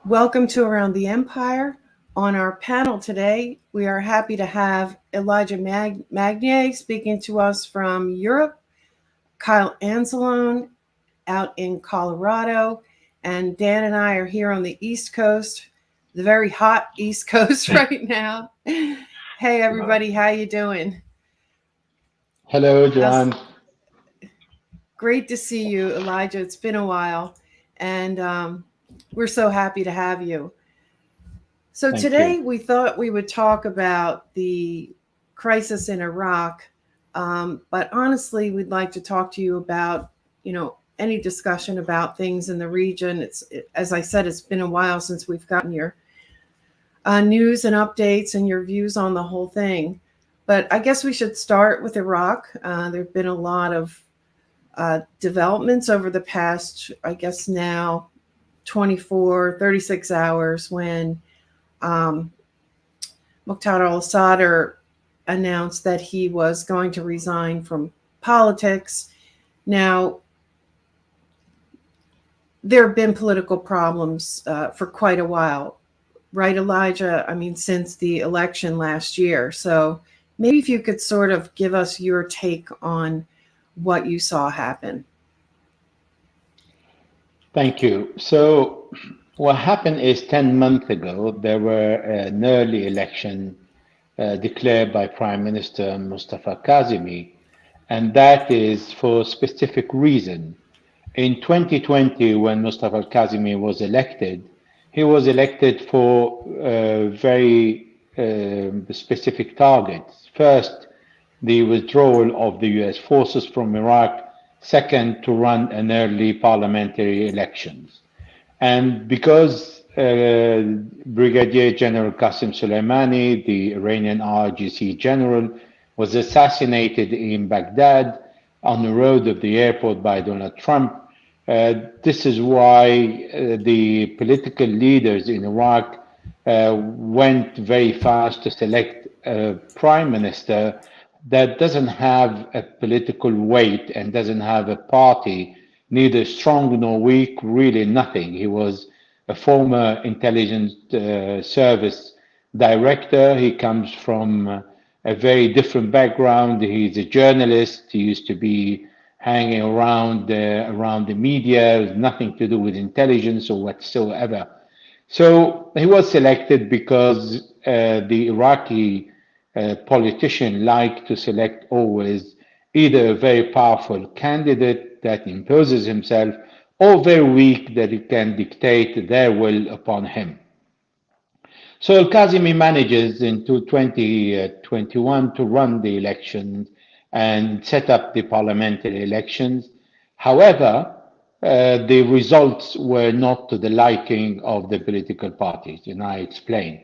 Welcome to Around the Empire. On our panel today, we are happy to have Elijah Magnier speaking to us from Europe, Kyle Anzalone out in Colorado, and Dan and I are here on the East Coast, the very hot East Coast right now. Hey everybody, how you doing? Hello, Joanne. Great to see you, Elijah. It's been a while, and we're so happy to have you. So Thank today you. we thought we would talk about the crisis in Iraq, but honestly, we'd like to talk to you about, any discussion about things in the region. As I said, it's been a while since we've gotten your news and updates and your views on the whole thing. But I guess we should start with Iraq. There have been a lot of developments over the past, I guess now, 24, 36 hours when Muqtada al-Sadr announced that he was going to resign from politics. Now, there have been political problems for quite a while, right, Elijah? I mean, since the election last year. So maybe if you could sort of give us your take on what you saw happen. Thank you. So what happened is 10 months ago, there were an early election declared by Prime Minister Mustafa Kazimi, and that is for a specific reason. In 2020, when Mustafa Kazimi was elected, he was elected for very specific targets. First, the withdrawal of the US forces from Iraq. Second, to run an early parliamentary elections. And because Brigadier General Qasem Soleimani, the Iranian IRGC general, was assassinated in Baghdad on the road of the airport by Donald Trump, this is why the political leaders in Iraq went very fast to select a prime minister that doesn't have a political weight and doesn't have a party, neither strong nor weak, really nothing. He was a former intelligence service director. He comes from a very different background. He's a journalist. He used to be hanging around the media, nothing to do with intelligence or whatsoever. So he was selected because the Iraqi politician like to select always either a very powerful candidate that imposes himself or very weak that it can dictate their will upon him. So Al-Kazimi manages in 2021 to run the elections and set up the parliamentary elections. However, the results were not to the liking of the political parties, and I explain.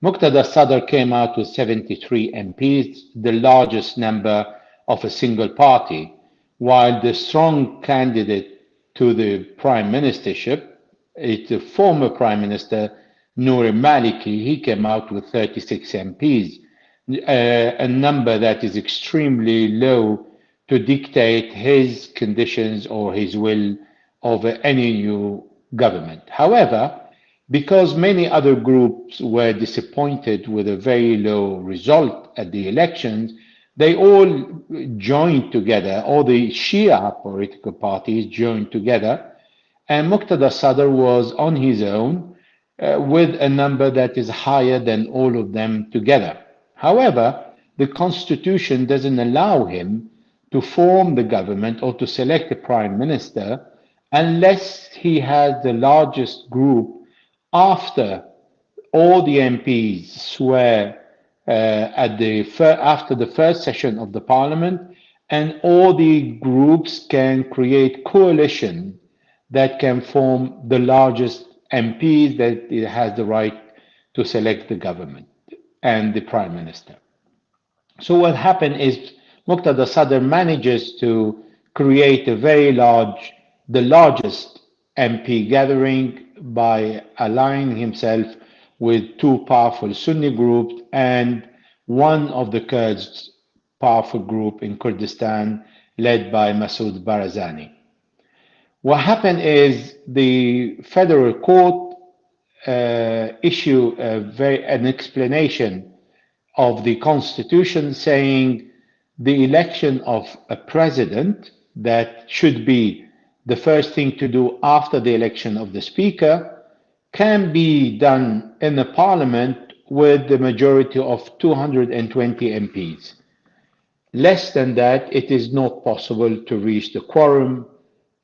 Muqtada al-Sadr came out with 73 MPs, the largest number of a single party, while the strong candidate to the prime ministership is the former prime minister, Noor al-Maliki. He came out with 36 MPs, a number that is extremely low to dictate his conditions or his will over any new government. However, because many other groups were disappointed with a very low result at the elections, they all joined together, all the Shia political parties joined together, and Muqtada Sadr was on his own with a number that is higher than all of them together. However, the constitution doesn't allow him to form the government or to select a prime minister unless he has the largest group after all the MPs swear after the first session of the parliament, and all the groups can create coalition that can form the largest MPs that it has the right to select the government and the prime minister. So what happened is Muqtada Sadr manages to create a very large, the largest MP gathering by aligning himself with two powerful Sunni groups and one of the Kurds powerful group in Kurdistan led by Masoud Barzani. What happened is the federal court issue an explanation of the Constitution saying the election of a president that should be the first thing to do after the election of the Speaker can be done in the Parliament with the majority of 220 MPs. Less than that, it is not possible to reach the quorum,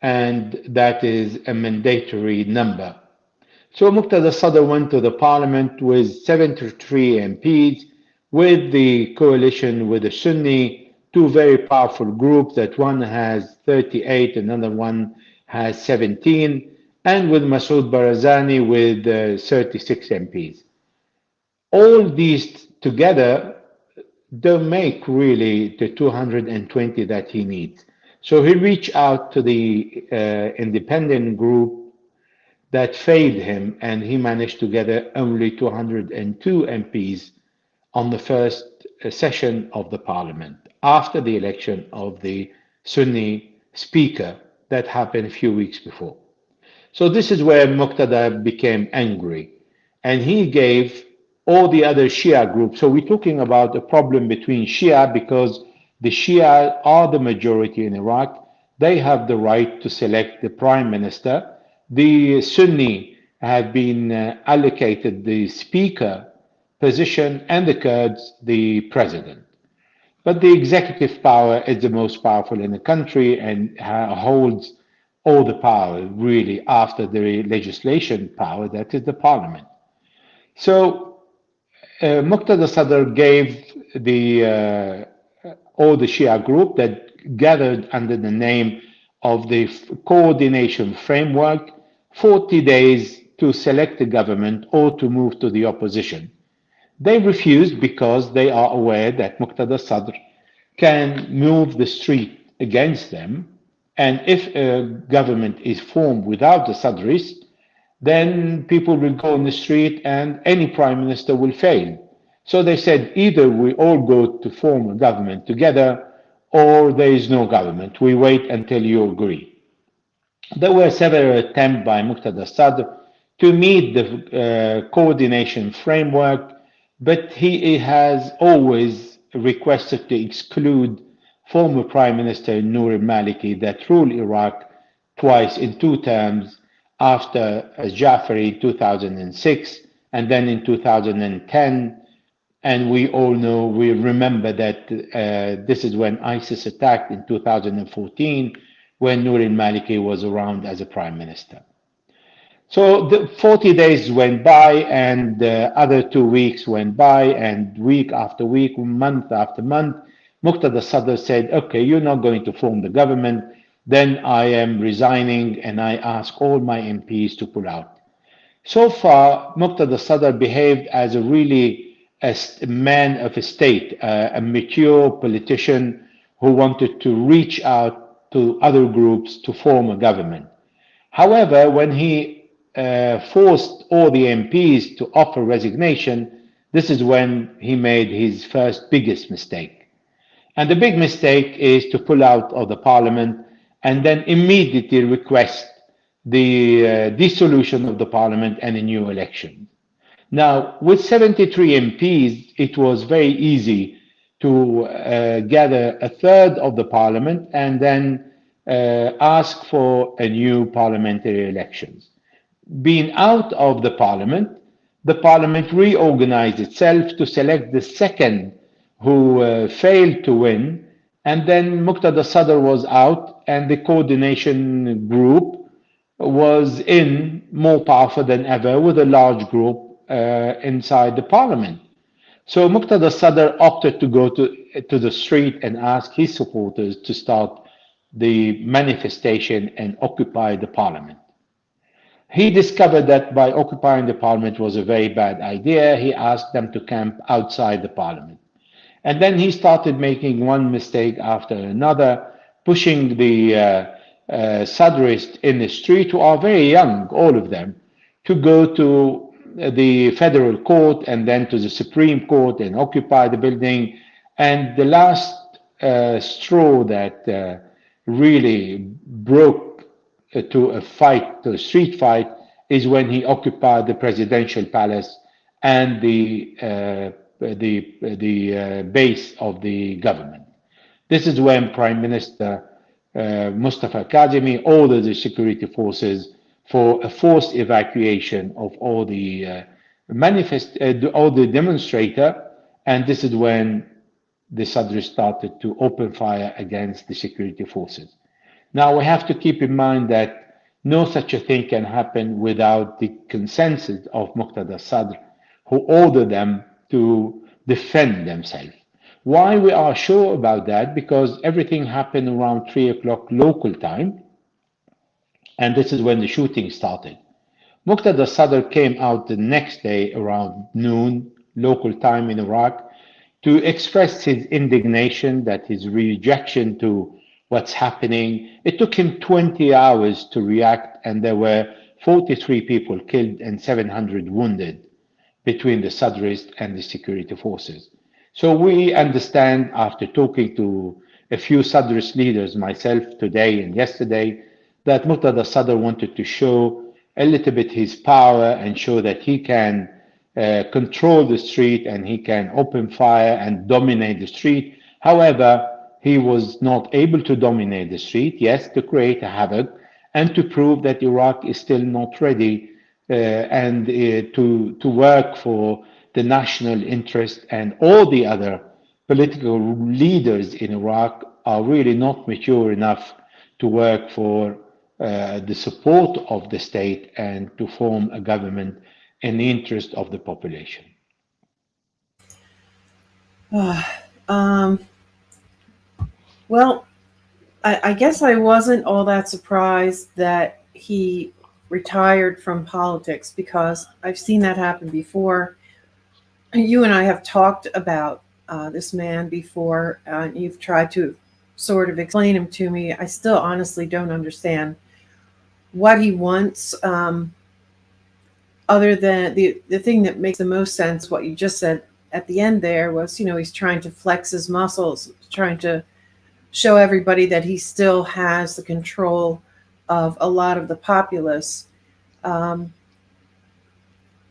and that is a mandatory number. So Muqtada al-Sadr went to the Parliament with 73 MPs, with the coalition with the Sunni, two very powerful groups, that one has 38, another one has 17, and with Masoud Barzani with 36 MPs. All these together don't make really the 220 that he needs. So he reached out to the independent group that failed him, and he managed to gather only 202 MPs on the first session of the parliament after the election of the Sunni speaker that happened a few weeks before. So this is where Muqtada became angry, and he gave all the other Shia groups. So we're talking about a problem between Shia, because the Shia are the majority in Iraq. They have the right to select the prime minister. The Sunni have been allocated the speaker position, and the Kurds the president. But the executive power is the most powerful in the country and holds all the power really after the legislation power, that is the parliament. So Muqtada Sadr gave the all the Shia group that gathered under the name of the coordination framework 40 days to select the government or to move to the opposition. They refused because they are aware that Muqtada Sadr can move the street against them, and if a government is formed without the Sadris, then people will go on the street and any prime minister will fail. So they said, either we all go to form a government together, or there is no government. We wait until you agree. There were several attempts by Muqtada Sadr to meet the coordination framework, but he has always requested to exclude former Prime Minister Noor al-Maliki that ruled Iraq twice in 2 terms, after Jafari in 2006 and then in 2010. And we all know, we remember that this is when ISIS attacked in 2014, when Noor al-Maliki was around as a prime minister. So the 40 days went by, and the other 2 weeks went by, and week after week, month after month, Muqtada Sadr said, okay, you're not going to form the government, then I am resigning, and I ask all my MPs to pull out. So far, Muqtada Sadr behaved as a really a man of a state, a mature politician who wanted to reach out to other groups to form a government. However, when he forced all the MPs to offer resignation, this is when he made his first biggest mistake. And the big mistake is to pull out of the parliament and then immediately request the dissolution of the parliament and a new election. Now, with 73 MPs, it was very easy to gather a third of the parliament and then ask for a new parliamentary elections. Being out of the parliament reorganized itself to select the second who failed to win, and then Muqtada Sadr was out, and the coordination group was in, more powerful than ever, with a large group inside the parliament. So Muqtada Sadr opted to go to the street and ask his supporters to start the manifestation and occupy the parliament. He discovered that by occupying the parliament was a very bad idea. He asked them to camp outside the parliament. And then he started making one mistake after another, pushing the Sadrists in the street, who are very young, all of them, to go to the federal court and then to the Supreme Court and occupy the building. And the last straw that really broke to a fight, to a street fight, is when he occupied the presidential palace and the base of the government. This is when Prime Minister Mustafa Kazemi ordered the security forces for a forced evacuation of all the all the demonstrator, and this is when the Sadr started to open fire against the security forces. Now we have to keep in mind that no such a thing can happen without the consensus of Muqtada Sadr, who ordered them to defend themselves. Why we are sure about that? Because everything happened around 3 o'clock local time, and this is when the shooting started. Muqtada Sadr came out the next day around noon local time in Iraq to express his indignation, that his rejection to what's happening. It took him 20 hours to react, and there were 43 people killed and 700 wounded between the Sadrists and the security forces. So we understand, after talking to a few Sadrist leaders, myself today and yesterday, that Muqtada Sadr wanted to show a little bit his power and show that he can control the street and he can open fire and dominate the street. However, he was not able to dominate the street, yes, to create a havoc and to prove that Iraq is still not ready and to work for the national interest, and all the other political leaders in Iraq are really not mature enough to work for the support of the state and to form a government in the interest of the population. Well, I guess I wasn't all that surprised that he retired from politics, because I've seen that happen before. You and I have talked about this man before. You've tried to sort of explain him to me. I still honestly don't understand what he wants, other than the thing that makes the most sense, what you just said at the end there, was, he's trying to flex his muscles, trying to show everybody that he still has the control of a lot of the populace.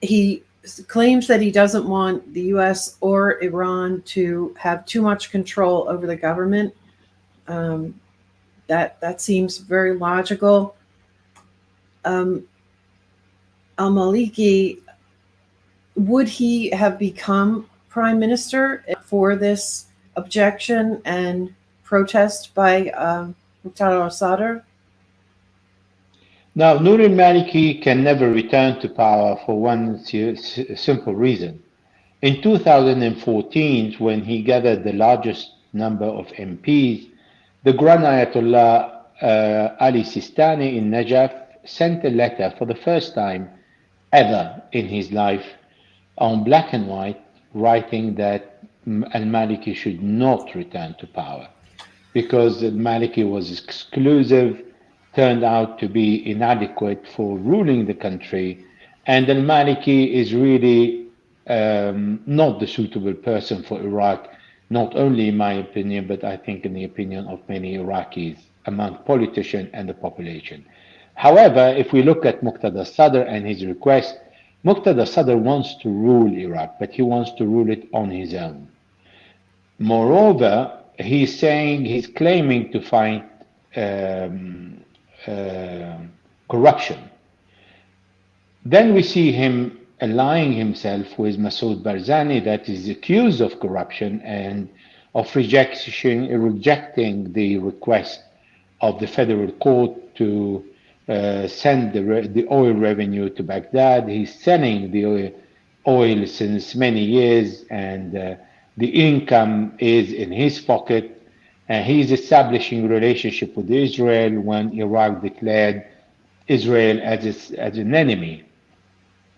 He claims that he doesn't want the US or Iran to have too much control over the government. That seems very logical. Al-Maliki, would he have become prime minister for this objection and protest by Muqtada al-Sadr? Now, Noor al-Maliki can never return to power for one simple reason. In 2014, when he gathered the largest number of MPs, the Grand Ayatollah Ali Sistani in Najaf sent a letter for the first time ever in his life on black and white, writing that al-Maliki should not return to power because al-Maliki was exclusive, turned out to be inadequate for ruling the country, and al-Maliki is really not the suitable person for Iraq, not only in my opinion, but I think in the opinion of many Iraqis, among politicians and the population. However, if we look at Muqtada Sadr and his request, Muqtada Sadr wants to rule Iraq, but he wants to rule it on his own. Moreover, he's claiming to fight corruption. Then we see him allying himself with Masoud Barzani, that is accused of corruption and of rejecting the request of the federal court to send the oil revenue to Baghdad. He's selling the oil since many years, and the income is in his pocket. He's establishing a relationship with Israel when Iraq declared Israel as an enemy.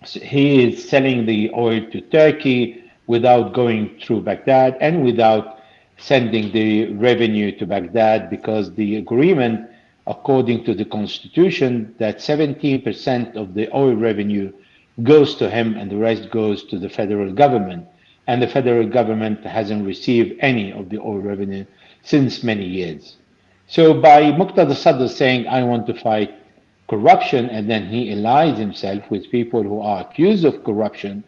So he is selling the oil to Turkey without going through Baghdad and without sending the revenue to Baghdad, because the agreement, according to the constitution, that 17% of the oil revenue goes to him and the rest goes to the federal government. And the federal government hasn't received any of the oil revenue since many years. So by Muqtada Sadr saying, I want to fight corruption, and then he allies himself with people who are accused of corruption,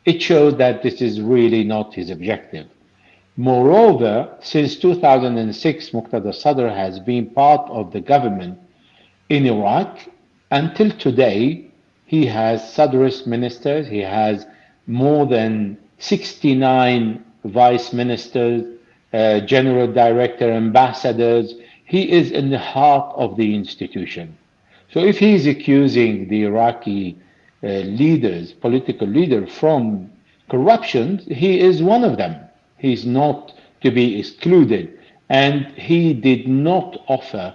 it shows that this is really not his objective. Moreover, since 2006, Muqtada Sadr has been part of the government in Iraq. Until today, he has Sadrist ministers, he has more than 69 vice ministers, general director, ambassadors. He is in the heart of the institution. So if he is accusing the Iraqi leaders, political leaders, from corruption, he is one of them. He is not to be excluded. And he did not offer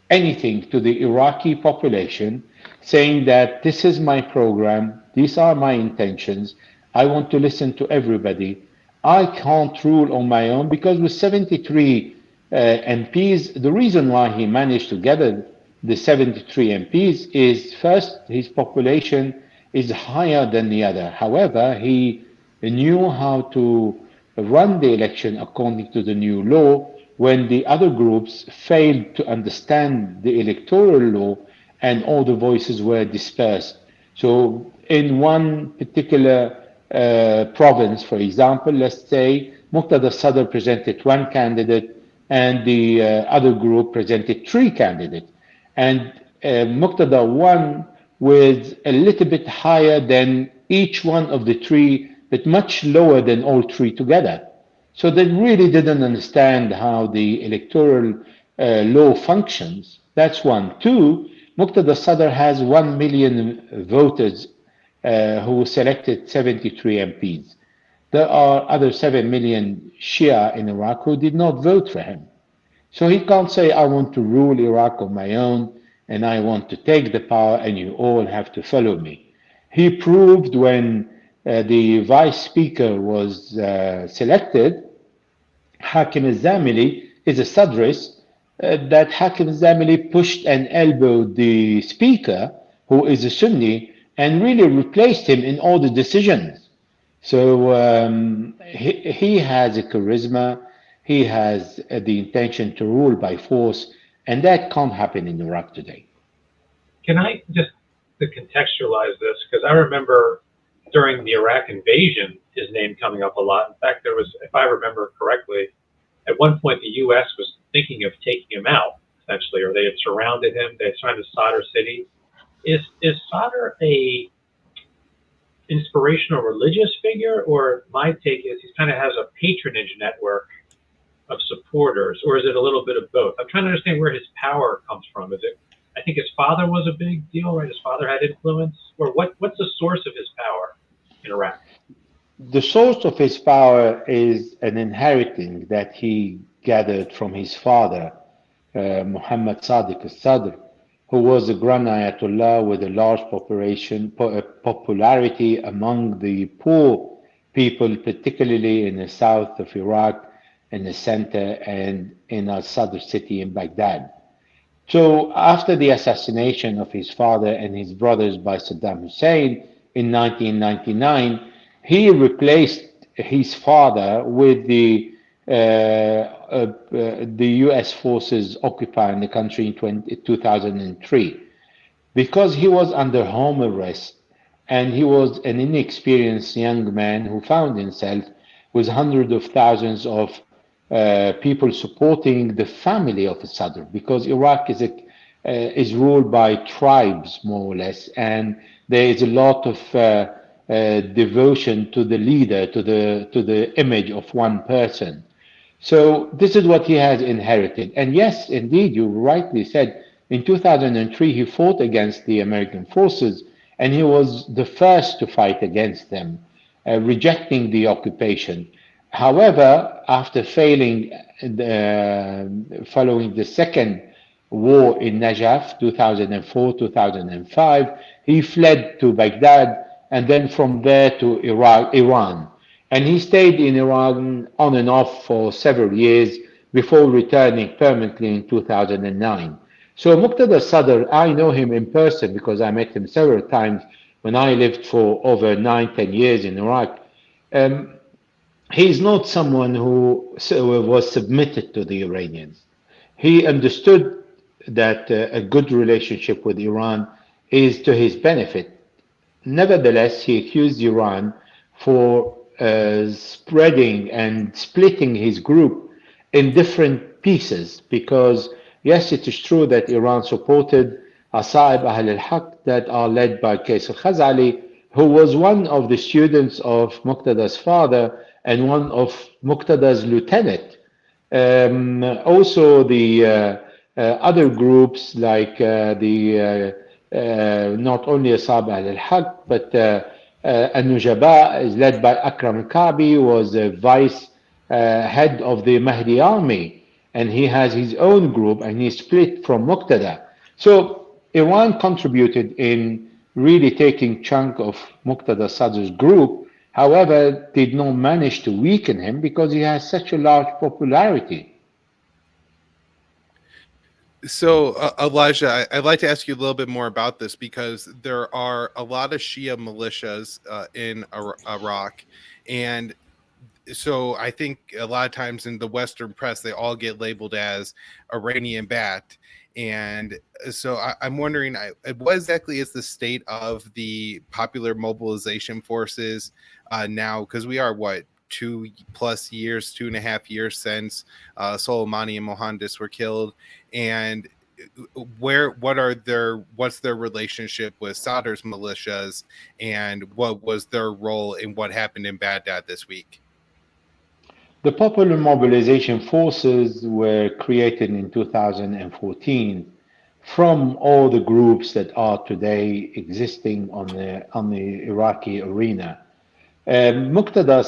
anything to the Iraqi population saying that this is my program, these are my intentions, I want to listen to everybody. I can't rule on my own, because with 73 MPs, the reason why he managed to gather the 73 MPs is, first, his population is higher than the other. However, he knew how to run the election according to the new law when the other groups failed to understand the electoral law and all the voices were dispersed. So in one particular province, for example, let's say Muqtada Sadr presented one candidate and the other group presented three candidates. And Muqtada won with a little bit higher than each one of the three, but much lower than all three together. So they really didn't understand how the electoral law functions. That's one. Two, Muqtada Sadr has 1 million voters who selected 73 MPs. There are other 7 million Shia in Iraq who did not vote for him. So he can't say, I want to rule Iraq on my own and I want to take the power and you all have to follow me. He proved when the vice speaker was selected, Hakim al-Zamili is a Sadrist, that Hakim al-Zamili pushed and elbowed the speaker, who is a Sunni, and really replaced him in all the decisions. So he has a charisma, he has the intention to rule by force, and that can't happen in Iraq today. Can I just to contextualize this, because I remember during the Iraq invasion, his name coming up a lot. In fact, there was, if I remember correctly, at one point the U.S. was thinking of taking him out, essentially, or they had surrounded him. They had surrounded Sadr city. Is Sadr a inspirational religious figure, or my take is he kind of has a patronage network of supporters, or is it a little bit of both? I'm trying to understand where his power comes from. Is it, I think his father was a big deal, right? His father had influence, or what's the source of his power in Iraq? The source of his power is an inheritance that he gathered from his father, Muhammad Sadiq al-Sadr, who was a Grand Ayatollah with a large popularity among the poor people, particularly in the south of Iraq, in the center, and in al-Sadr city in Baghdad. So after the assassination of his father and his brothers by Saddam Hussein in 1999, he replaced his father with the U.S. forces occupying the country in 2003, because he was under home arrest and he was an inexperienced young man who found himself with hundreds of thousands of people supporting the family of Sadr, because Iraq is ruled by tribes more or less, and there is a lot of devotion to the leader, to the image of one person. So this is what he has inherited. And yes, indeed, you rightly said, in 2003 he fought against the American forces, and he was the first to fight against them, rejecting the occupation. However, after failing following the second war in Najaf, 2004-2005, he fled to Baghdad, and then from there to Iran. And he stayed in Iran on and off for several years before returning permanently in 2009. So Muqtada Sadr, I know him in person because I met him several times when I lived for over 9-10 years in Iraq. He's not someone who was submitted to the Iranians. He understood that a good relationship with Iran is to his benefit. Nevertheless, he accused Iran for spreading and splitting his group in different pieces because, yes, it is true that Iran supported Asaib Ahl al-Haq that are led by Qais al-Khazali, who was one of the students of Muqtada's father and one of Muqtada's lieutenant. Also, the other groups like not only Asab al-Haq, but An-Nujaba is led by Akram al-Kabi, was a vice head of the Mahdi army, and he has his own group, and he split from Muqtada. So Iran contributed in really taking chunk of Muqtada Sadr's group, however, did not manage to weaken him because he has such a large popularity. So, Elijah, I'd like to ask you a little bit more about this because there are a lot of Shia militias in Iraq. And so I think a lot of times in the Western press, they all get labeled as Iranian backed. And so I'm wondering, what exactly is the state of the Popular Mobilization Forces now? Because we are, 2+ years, 2.5 years since Soleimani and Mohandas were killed, and what's their relationship with Sadr's militias, and what was their role in what happened in Baghdad this week? The Popular Mobilization Forces were created in 2014 from all the groups that are today existing on the Iraqi arena. Muqtada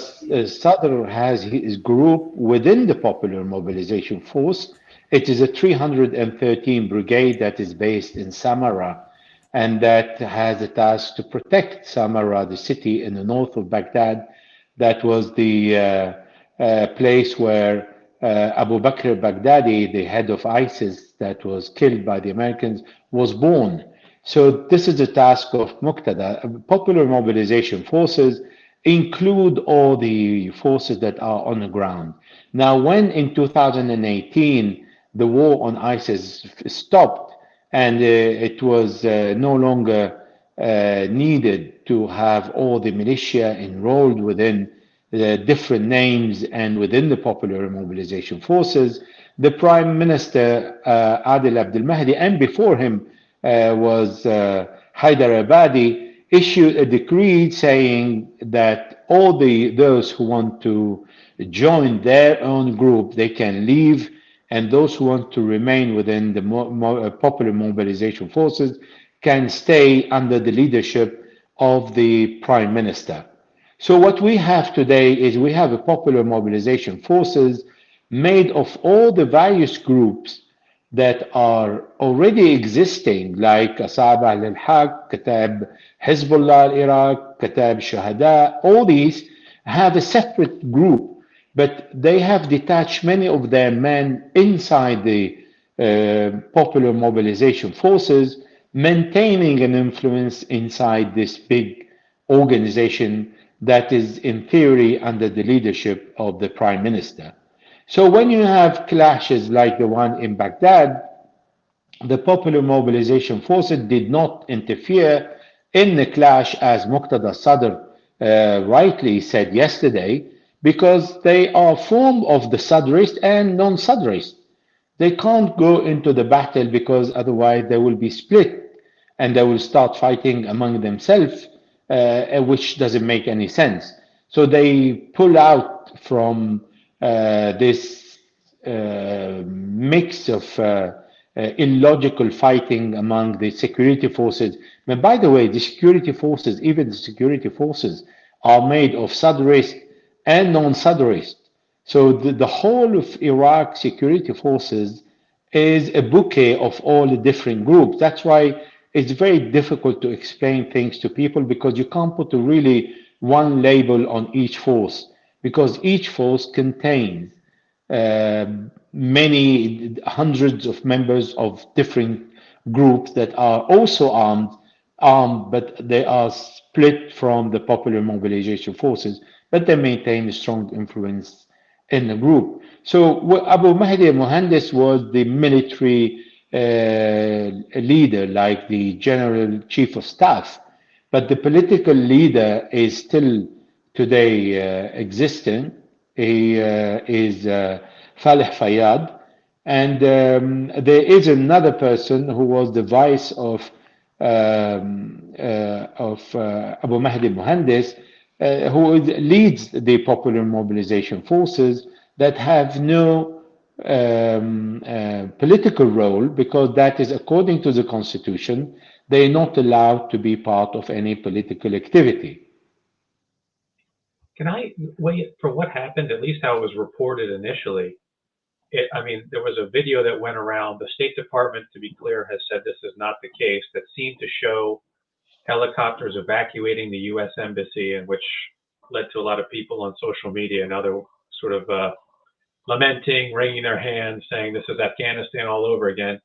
Sadr has his group within the Popular Mobilization Force. It is a 313 brigade that is based in Samarra and that has a task to protect Samarra, the city in the north of Baghdad. That was the place where Abu Bakr Baghdadi, the head of ISIS that was killed by the Americans, was born. So this is the task of Muqtada. Popular Mobilization Forces include all the forces that are on the ground. Now, when in 2018 the war on ISIS stopped and it was no longer needed to have all the militia enrolled within the different names and within the Popular Mobilization Forces, the Prime Minister Adil Abdel Mahdi, and before him was Haider Abadi, issued a decree saying that all those who want to join their own group, they can leave, and those who want to remain within the Popular Mobilization Forces can stay under the leadership of the Prime Minister. So what we have today is we have a Popular Mobilization Forces made of all the various groups that are already existing, like Asab al-Haq, Katab Hezbollah al-Iraq, Katab Shuhada. All these have a separate group, but they have detached many of their men inside the Popular Mobilization Forces, maintaining an influence inside this big organization that is in theory under the leadership of the Prime Minister. So when you have clashes like the one in Baghdad, the Popular Mobilization Forces did not interfere in the clash, as Muqtada Sadr rightly said yesterday, because they are form of the Sadrist and non-Sadrist. They can't go into the battle because otherwise they will be split and they will start fighting among themselves, which doesn't make any sense. So they pull out from this mix of illogical fighting among the security forces. But by the way, the security forces, even the security forces, are made of Sadrist and non-Sadrist. So the whole of Iraq security forces is a bouquet of all the different groups. That's why it's very difficult to explain things to people, because you can't put a really one label on each force, because each force contains many hundreds of members of different groups that are also armed, but they are split from the Popular Mobilization Forces, but they maintain a strong influence in the group. So Abu Mahdi Mohandas was the military leader like the General Chief of Staff, but the political leader is still today existing. He is Faleh Fayyad, and there is another person who was the vice of Abu Mahdi Mohandes, who leads the Popular Mobilization Forces that have no political role, because that is according to the constitution. They are not allowed to be part of any political activity. Can I wait for what happened, at least how it was reported initially? I mean, there was a video that went around. The State Department, to be clear, has said this is not the case, that seemed to show helicopters evacuating the U.S. Embassy, and which led to a lot of people on social media and other sort of lamenting, wringing their hands, saying this is Afghanistan all over again.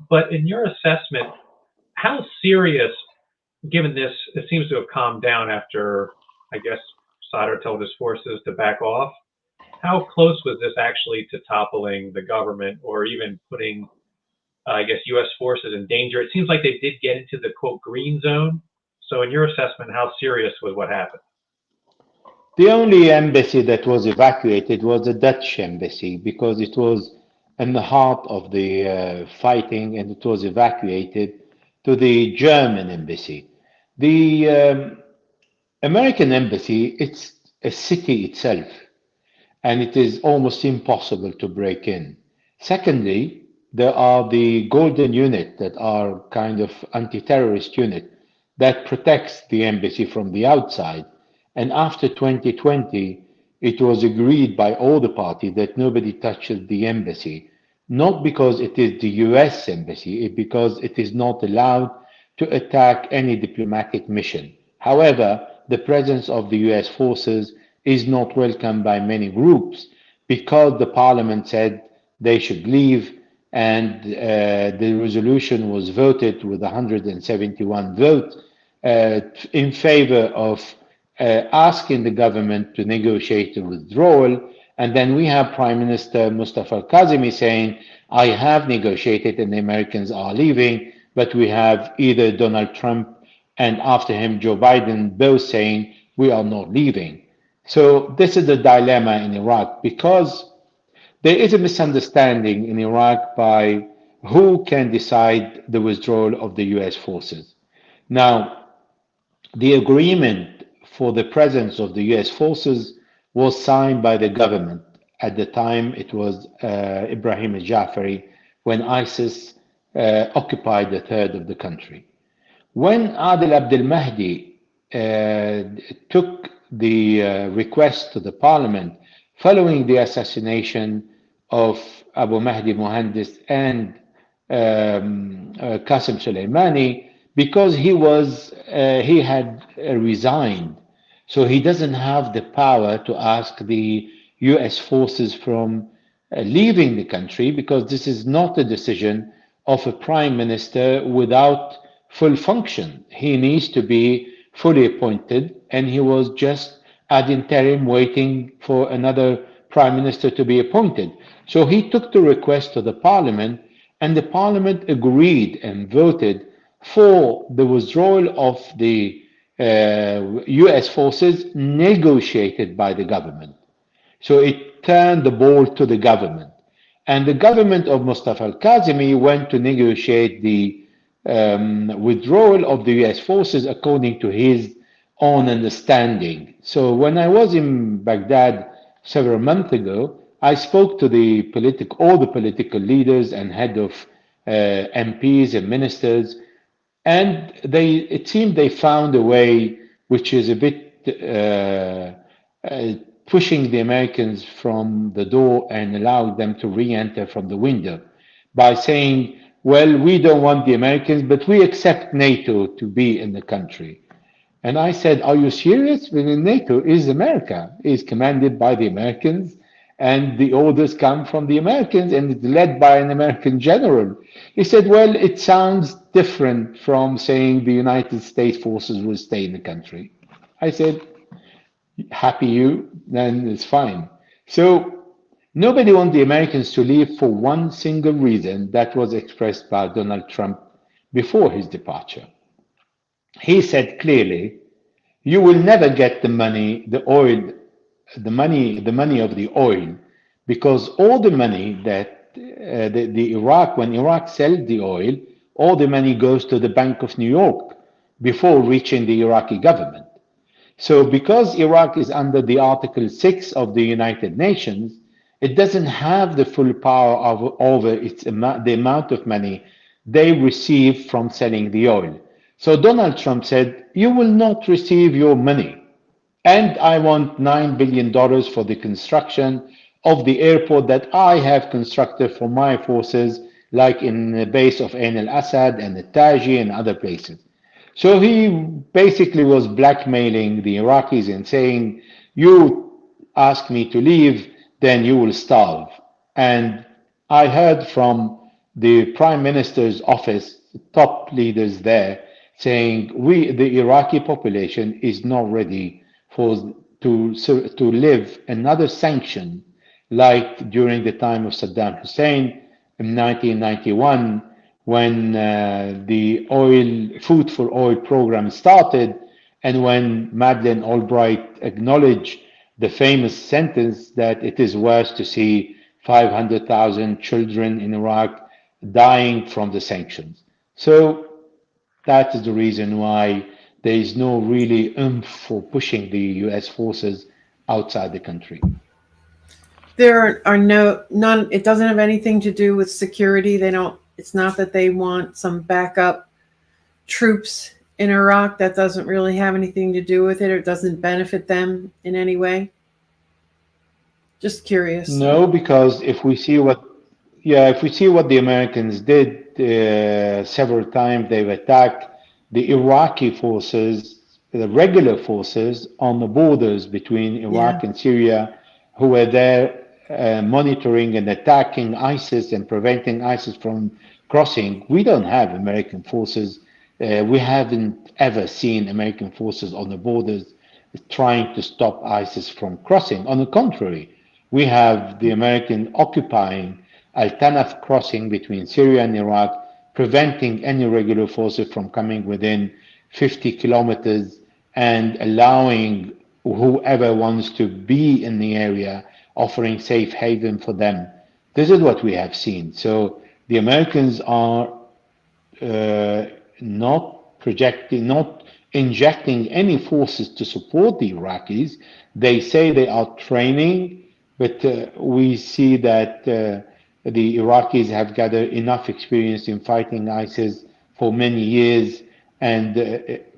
But in your assessment, how serious, given this, it seems to have calmed down after, I guess, Sadr told his forces to back off. How close was this actually to toppling the government, or even putting, I guess, U.S. forces in danger? It seems like they did get into the, quote, green zone. So in your assessment, how serious was what happened? The only embassy that was evacuated was the Dutch embassy, because it was in the heart of the fighting, and it was evacuated to the German embassy. The American embassy, it's a city itself, and it is almost impossible to break in. Secondly, there are the Golden Unit that are kind of anti-terrorist unit that protects the embassy from the outside. And after 2020, it was agreed by all the parties that nobody touches the embassy, not because it is the US embassy, because it is not allowed to attack any diplomatic mission. However, the presence of the US forces is not welcomed by many groups, because the parliament said they should leave, and the resolution was voted with 171 votes in favor of asking the government to negotiate a withdrawal. And then we have Prime Minister Mustafa al-Kazimi saying, I have negotiated and the Americans are leaving, but we have either Donald Trump and after him Joe Biden both saying we are not leaving. So this is the dilemma in Iraq, because there is a misunderstanding in Iraq by who can decide the withdrawal of the US forces. Now, the agreement for the presence of the US forces was signed by the government. At the time, it was Ibrahim al-Jafari, when ISIS occupied a third of the country. When Adel Abdel Mahdi took the request to the parliament following the assassination of Abu Mahdi Mohandes and Qasem Soleimani, because he had resigned, so he doesn't have the power to ask the US forces from leaving the country, because this is not a decision of a prime minister without full function. He needs to be fully appointed, and he was just ad interim waiting for another prime minister to be appointed. So he took the request to the parliament, and the parliament agreed and voted for the withdrawal of the US forces negotiated by the government. So it turned the ball to the government. And the government of Mustafa al-Kazimi went to negotiate the withdrawal of the US forces according to his own understanding. So when I was in Baghdad several months ago, I spoke to all the political leaders and head of MPs and ministers, and it seemed they found a way which is a bit pushing the Americans from the door and allowing them to re-enter from the window by saying, well, we don't want the Americans, but we accept NATO to be in the country. And I said, are you serious? Well, NATO is America, is commanded by the Americans, and the orders come from the Americans, and it's led by an American general. He said, well, it sounds different from saying the United States forces will stay in the country. I said, happy you, then it's fine. So Nobody wants the Americans to leave for one single reason that was expressed by Donald Trump before his departure. He said clearly, you will never get the money, the oil, the money of the oil, because all the money that the Iraq, when Iraq sells the oil, all the money goes to the Bank of New York before reaching the Iraqi government. So because Iraq is under the Article 6 of the United Nations, it doesn't have the full power over the amount of money they receive from selling the oil. So Donald Trump said, you will not receive your money. And I want $9 billion for the construction of the airport that I have constructed for my forces, like in the base of Ain al-Assad and the Taji and other places. So he basically was blackmailing the Iraqis and saying, you ask me to leave, then you will starve. And I heard from the Prime Minister's office, top leaders there, saying the Iraqi population is not ready to live another sanction like during the time of Saddam Hussein in 1991, when the Food for Oil program started, and when Madeleine Albright acknowledged the famous sentence that it is worse to see 500,000 children in Iraq dying from the sanctions. So that is the reason why there is no really oomph for pushing the US forces outside the country. There are none. It doesn't have anything to do with security. It's not that they want some backup troops in Iraq. That doesn't really have anything to do with it. It doesn't benefit them in any way. Just curious. No, because if we see what the Americans did several times, they've attacked the Iraqi forces, the regular forces on the borders between Iraq and Syria, who were there monitoring and attacking ISIS and preventing ISIS from crossing. We don't have American forces. We haven't ever seen American forces on the borders trying to stop ISIS from crossing. On the contrary, we have the American occupying Al-Tanaf crossing between Syria and Iraq, preventing any regular forces from coming within 50 kilometers and allowing whoever wants to be in the area, offering safe haven for them. This is what we have seen. So the Americans are not injecting any forces to support the Iraqis. They say they are training, but we see that the Iraqis have gathered enough experience in fighting ISIS for many years and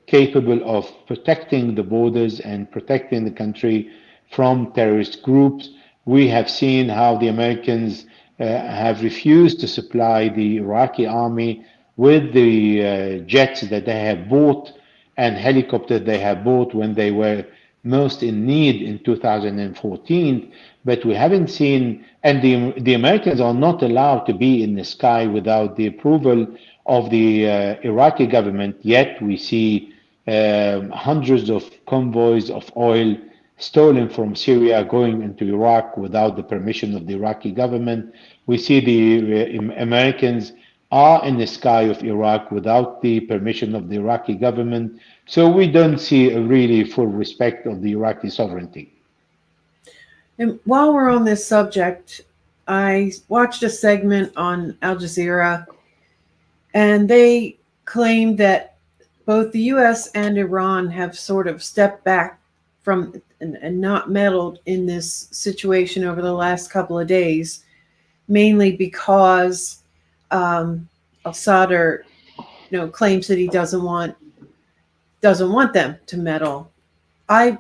capable of protecting the borders and protecting the country from terrorist groups. We have seen how the Americans have refused to supply the Iraqi army with the jets that they have bought and helicopters they have bought when they were most in need in 2014. But we haven't seen, and the Americans are not allowed to be in the sky without the approval of the Iraqi government. Yet we see hundreds of convoys of oil stolen from Syria going into Iraq without the permission of the Iraqi government. We see the Americans are in the sky of Iraq without the permission of the Iraqi government. So we don't see a really full respect of the Iraqi sovereignty. And while we're on this subject, I watched a segment on Al Jazeera, and they claimed that both the U.S. and Iran have sort of stepped back from and not meddled in this situation over the last couple of days, mainly because al-Sadr, claims that he doesn't want them to meddle. I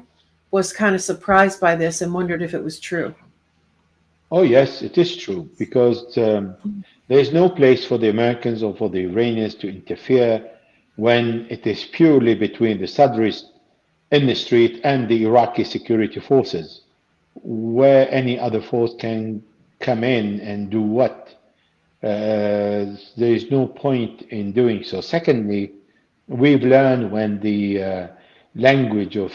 was kind of surprised by this and wondered if it was true. Oh, yes, it is true, because there is no place for the Americans or for the Iranians to interfere when it is purely between the Sadrists in the street and the Iraqi security forces, where any other force can come in and do what. There is no point in doing so. Secondly, we've learned when the language of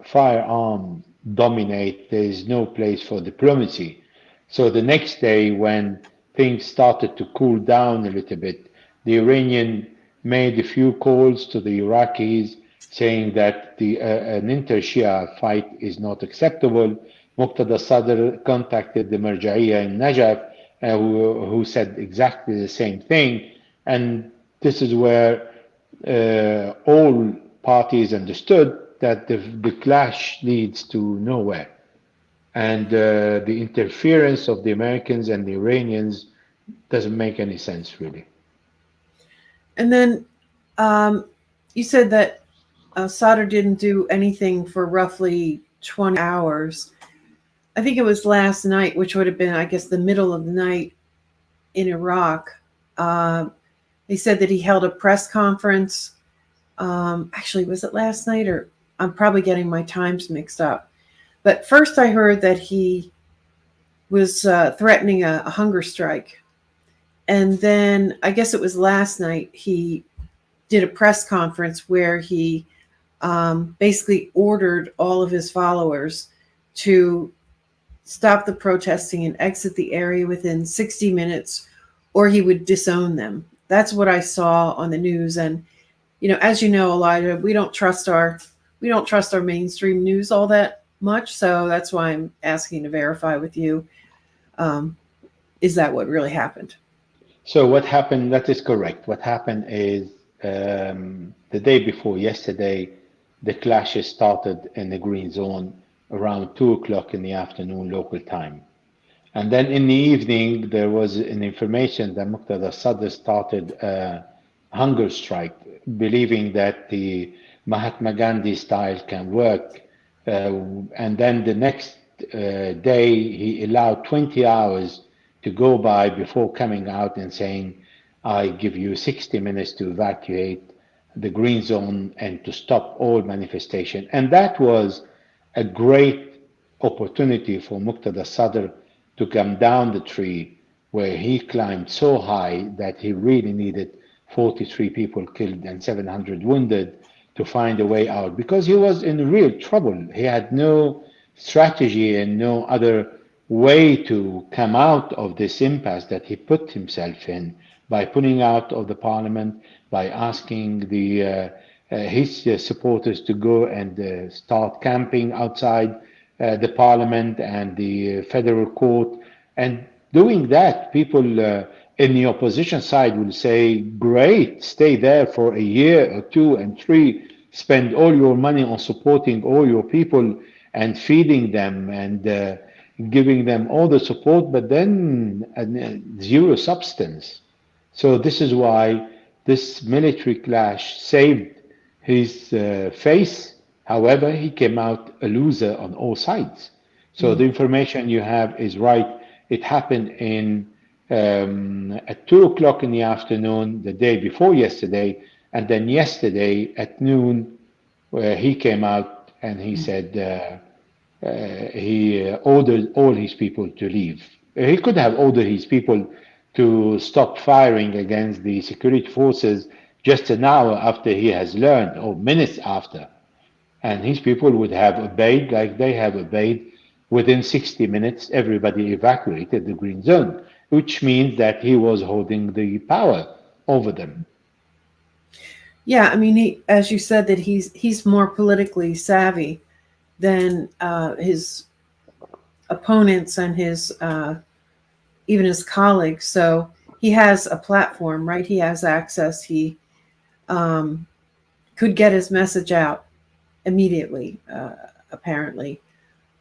firearm dominate, there is no place for diplomacy. So the next day, when things started to cool down a little bit, the Iranian made a few calls to the Iraqis saying that an inter-Shia fight is not acceptable. Muqtada Sadr contacted the Marja'iyya in Najaf, who said exactly the same thing. And this is where all parties understood that the clash leads to nowhere. And the interference of the Americans and the Iranians doesn't make any sense, really. And then you said that Sadr didn't do anything for roughly 20 hours. I think it was last night, which would have been, I guess, the middle of the night in Iraq. They said that he held a press conference. Actually, was it last night, or I'm probably getting my times mixed up. But first I heard that he was threatening a hunger strike. And then I guess it was last night he did a press conference where he basically ordered all of his followers to stop the protesting and exit the area within 60 minutes, or he would disown them. That's what I saw on the news. And, you know, as you know, Elijah, we don't trust our mainstream news all that much. So that's why I'm asking to verify with you. Is that what really happened? So what happened, that is correct. What happened is the day before yesterday, the clashes started in the green zone around 2 o'clock in the afternoon local time. And then in the evening, there was an information that Muqtada Sadr started a hunger strike, believing that the Mahatma Gandhi style can work. And then the next day, he allowed 20 hours to go by before coming out and saying, I give you 60 minutes to evacuate the green zone and to stop all manifestation. And that was a great opportunity for Muqtada Sadr to come down the tree, where he climbed so high that he really needed 43 people killed and 700 wounded to find a way out, because he was in real trouble. He had no strategy and no other way to come out of this impasse that he put himself in by pulling out of the parliament, by asking his supporters to go and start camping outside the parliament and the federal court. And doing that, people in the opposition side will say, great, stay there for a year or 2 and 3, spend all your money on supporting all your people and feeding them and giving them all the support, but then zero substance. So this is why this military clash saved his face. However, he came out a loser on all sides. So the information you have is right. It happened at 2 o'clock in the afternoon, the day before yesterday, and then yesterday at noon, where he came out and he said he ordered all his people to leave. He could have ordered his people to stop firing against the security forces just an hour after he has learned, or minutes after. And his people would have obeyed like they have obeyed. Within 60 minutes, everybody evacuated the green zone, which means that he was holding the power over them. Yeah, I mean, as you said, that he's more politically savvy than his opponents and his even his colleagues. So he has a platform, right? He has access. He could get his message out immediately, apparently.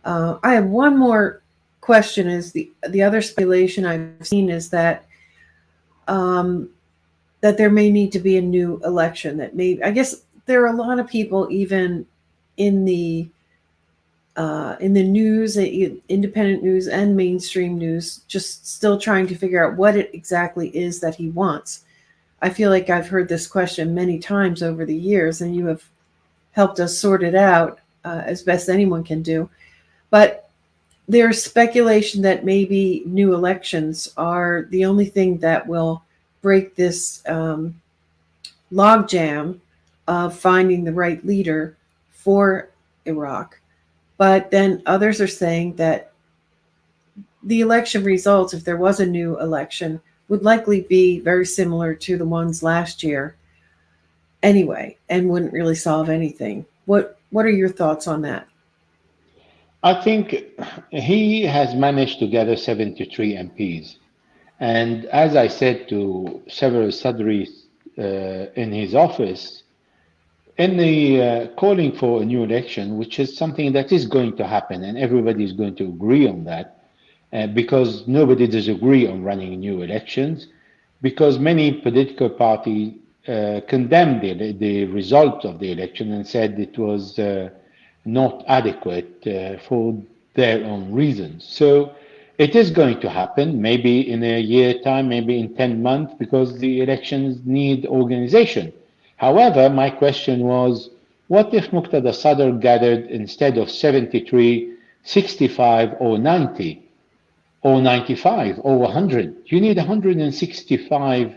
I have one more question. Is the other speculation I've seen is that that there may need to be a new election. That may, I guess there are a lot of people even in the news, independent news and mainstream news, just still trying to figure out what it exactly is that he wants. I feel like I've heard this question many times over the years, and you have helped us sort it out as best anyone can do. But there's speculation that maybe new elections are the only thing that will break this logjam of finding the right leader for Iraq. But then others are saying that the election results, if there was a new election, would likely be very similar to the ones last year anyway, and wouldn't really solve anything. What are your thoughts on that? I think he has managed to gather 73 MPs. And as I said to several Sadris in his office, in the calling for a new election, which is something that is going to happen, and everybody is going to agree on that, because nobody disagrees on running new elections, because many political parties condemned the result of the election and said it was not adequate for their own reasons. So it is going to happen, maybe in a year time, maybe in 10 months, because the elections need organization. However, my question was, what if Muqtada Sadr gathered, instead of 73, 65 or 90? Or 95 or 100. You need 165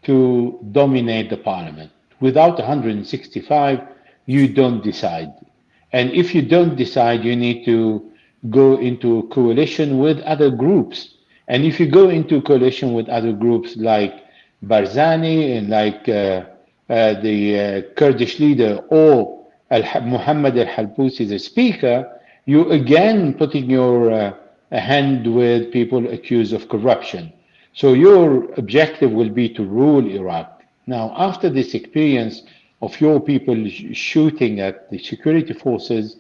to dominate the parliament. Without 165, you don't decide. And if you don't decide, you need to go into coalition with other groups. And if you go into coalition with other groups like Barzani and like the Kurdish leader or Muhammad al-Halbousi, the speaker, you again putting your hand with people accused of corruption. So your objective will be to rule Iraq. Now, after this experience of your people shooting at the security forces,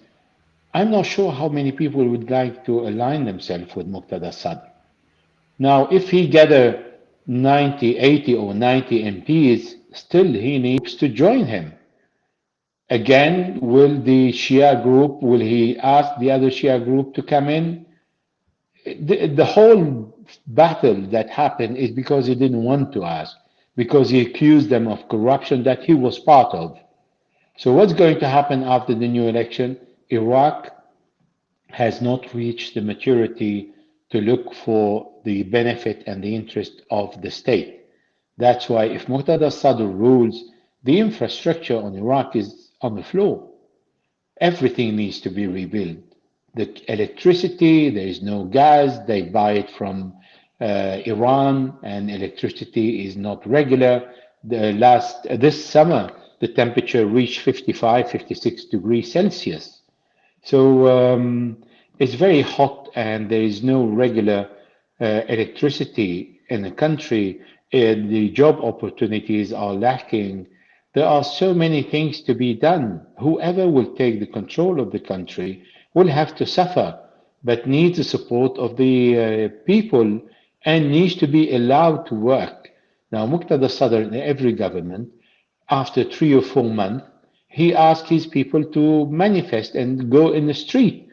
I'm not sure how many people would like to align themselves with Muqtada Sadr. Now, if he gather 90, 80 or 90 MPs, still he needs to join him. Again, will the Shia group, will he ask the other Shia group to come in? The whole battle that happened is because he didn't want to ask, because he accused them of corruption that he was part of. So what's going to happen after the new election? Iraq has not reached the maturity to look for the benefit and the interest of the state. That's why if Muqtada Sadr rules, the infrastructure on Iraq is on the floor. Everything needs to be rebuilt. The electricity, there is no gas, they buy it from Iran, and electricity is not regular. This summer, the temperature reached 55, 56 degrees Celsius. So it's very hot and there is no regular electricity in the country. The job opportunities are lacking. There are so many things to be done. Whoever will take the control of the country will have to suffer, but needs the support of the people and needs to be allowed to work. Now, Muqtada Sadr in every government, after 3 or 4 months, he asked his people to manifest and go in the street,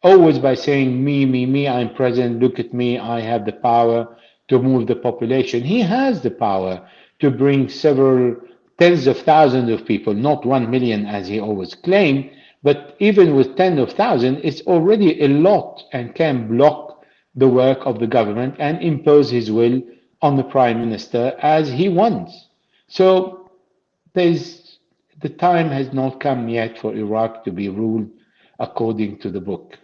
always by saying, me, I'm president, look at me, I have the power to move the population. He has the power to bring several tens of thousands of people, not 1 million as he always claimed, but even with tens of thousands, it's already a lot and can block the work of the government and impose his will on the prime minister as he wants. So the time has not come yet for Iraq to be ruled according to the book.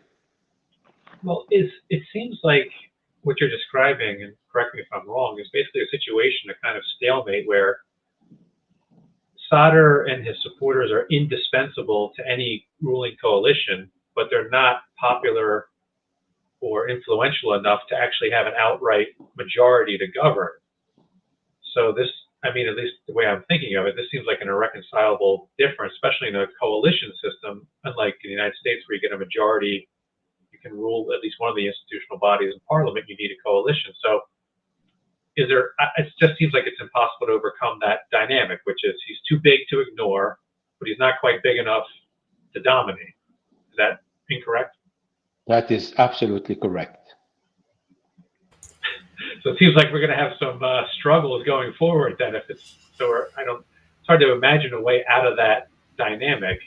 Well, it seems like what you're describing, and correct me if I'm wrong, is basically a situation, a kind of stalemate where Sadr and his supporters are indispensable to any ruling coalition, but they're not popular or influential enough to actually have an outright majority to govern. So this, I mean, at least the way I'm thinking of it, this seems like an irreconcilable difference, especially in a coalition system, unlike in the United States where you get a majority, you can rule at least one of the institutional bodies in parliament, you need a coalition. So it just seems like it's impossible to overcome that dynamic, which is he's too big to ignore, but he's not quite big enough to dominate. Is that incorrect? That is absolutely correct. So it seems like we're going to have some struggles going forward then. If it's it's hard to imagine a way out of that dynamic.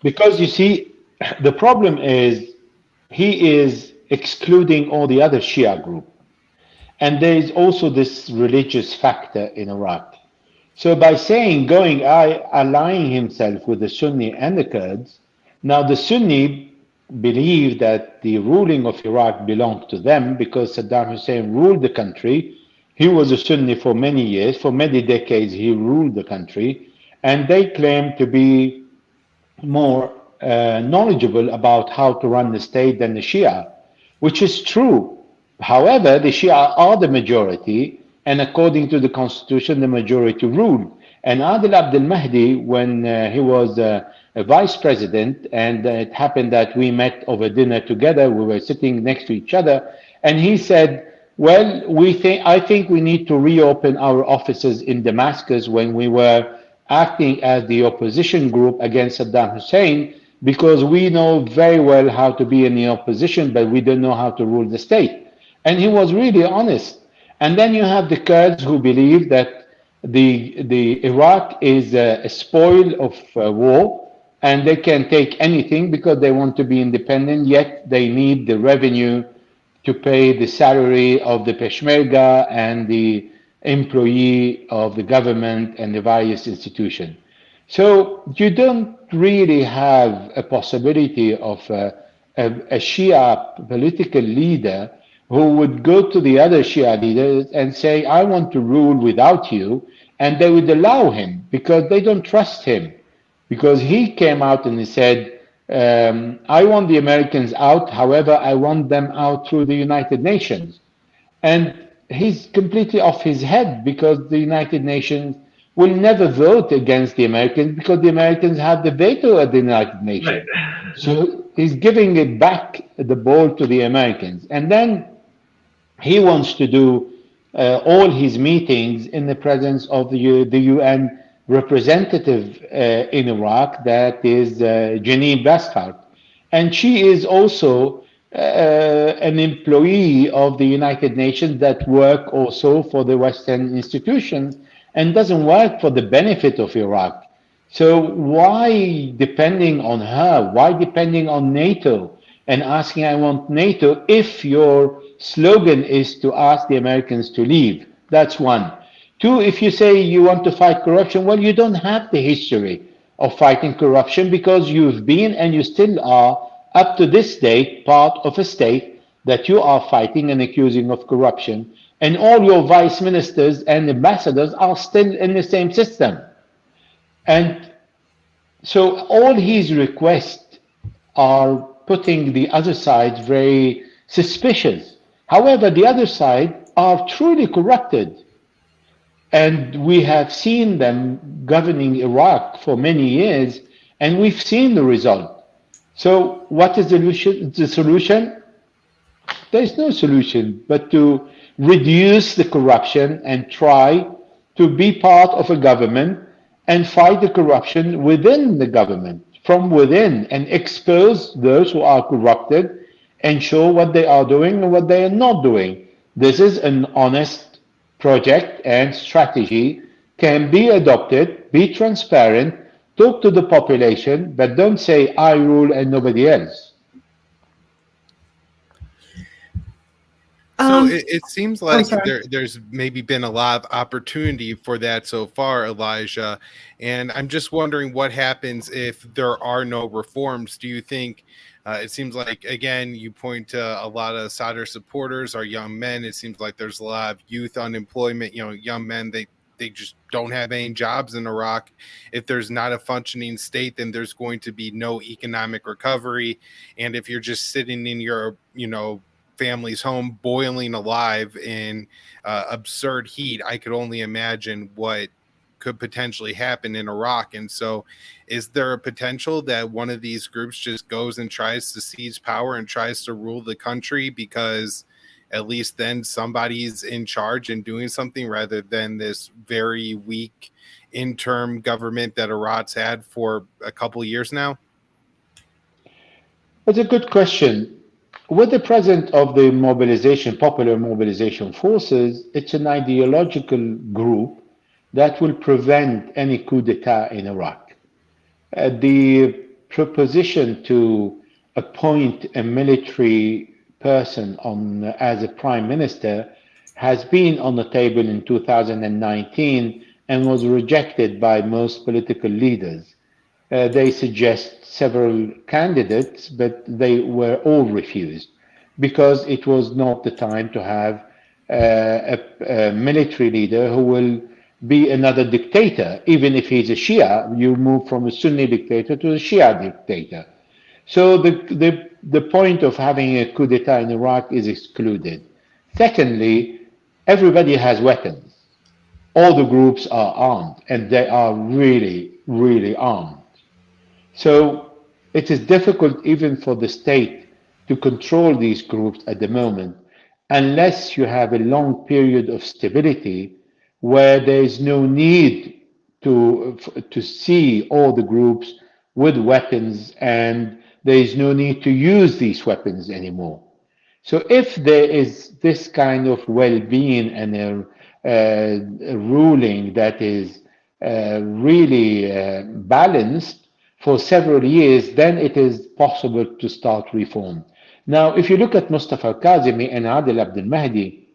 Because you see, the problem is he is excluding all the other Shia group. And there is also this religious factor in Iraq. So by saying aligning himself with the Sunni and the Kurds, now the Sunni believed that the ruling of Iraq belonged to them because Saddam Hussein ruled the country. He was a Sunni for many years, for many decades he ruled the country, and they claimed to be more knowledgeable about how to run the state than the Shia, which is true. However, the Shia are the majority, and according to the constitution, the majority rule. And Adil Abdel Mahdi, when he was a vice president, and it happened that we met over dinner together, we were sitting next to each other, and he said, well, I think we need to reopen our offices in Damascus when we were acting as the opposition group against Saddam Hussein, because we know very well how to be in the opposition, but we don't know how to rule the state. And he was really honest. And then you have the Kurds who believe that the Iraq is a spoil of war, and they can take anything because they want to be independent, yet they need the revenue to pay the salary of the Peshmerga and the employee of the government and the various institutions. So you don't really have a possibility of a Shia political leader who would go to the other Shia leaders and say, I want to rule without you, and they would allow him because they don't trust him. Because he came out and he said, I want the Americans out, however, I want them out through the United Nations. And he's completely off his head because the United Nations will never vote against the Americans because the Americans have the veto at the United Nations. Right. So he's giving it back, the ball, to the Americans. And then he wants to do all his meetings in the presence of the UN representative in Iraq, that is Janine Bashar. And she is also an employee of the United Nations that work also for the Western institutions and doesn't work for the benefit of Iraq. So why depending on her? Why depending on NATO and asking, I want NATO, if your slogan is to ask the Americans to leave? That's one. Two, if you say you want to fight corruption, well, you don't have the history of fighting corruption because you've been and you still are, up to this date, part of a state that you are fighting and accusing of corruption. And all your vice ministers and ambassadors are still in the same system. And so all his requests are putting the other side very suspicious. However, the other side are truly corrupted. And we have seen them governing Iraq for many years, and we've seen the result. So what is the solution? There is no solution but to reduce the corruption and try to be part of a government and fight the corruption within the government, from within, and expose those who are corrupted and show what they are doing and what they are not doing. This is an honest project and strategy, can be adopted, be transparent, talk to the population, but don't say I rule and nobody else. So it seems like there's maybe been a lot of opportunity for that so far, Elijah. And I'm just wondering what happens if there are no reforms. Do you think it seems like, again, you point to a lot of Sadr supporters are young men. It seems like there's a lot of youth unemployment, young men, they just don't have any jobs in Iraq. If there's not a functioning state, then there's going to be no economic recovery. And if you're just sitting in your, family's home boiling alive in absurd heat, I could only imagine what could potentially happen in Iraq. And so is there a potential that one of these groups just goes and tries to seize power and tries to rule the country because at least then somebody's in charge and doing something rather than this very weak interim government that Iraq's had for a couple of years now? That's a good question. With the presence of the popular mobilization forces, it's an ideological group that will prevent any coup d'etat in Iraq. The proposition to appoint a military person as a prime minister has been on the table in 2019 and was rejected by most political leaders. They suggest several candidates, but they were all refused because it was not the time to have a military leader who will be another dictator. Even if he's a Shia, you move from a Sunni dictator to a Shia dictator. So the point of having a coup d'etat in Iraq is excluded. Secondly, everybody has weapons. All the groups are armed, and they are really, really armed. So it is difficult even for the state to control these groups at the moment unless you have a long period of stability where there is no need to see all the groups with weapons and there is no need to use these weapons anymore. So if there is this kind of well-being and a ruling that is really balanced for several years, then it is possible to start reform. Now, if you look at Mustafa al-Kazemi and Adel Abdel Mahdi,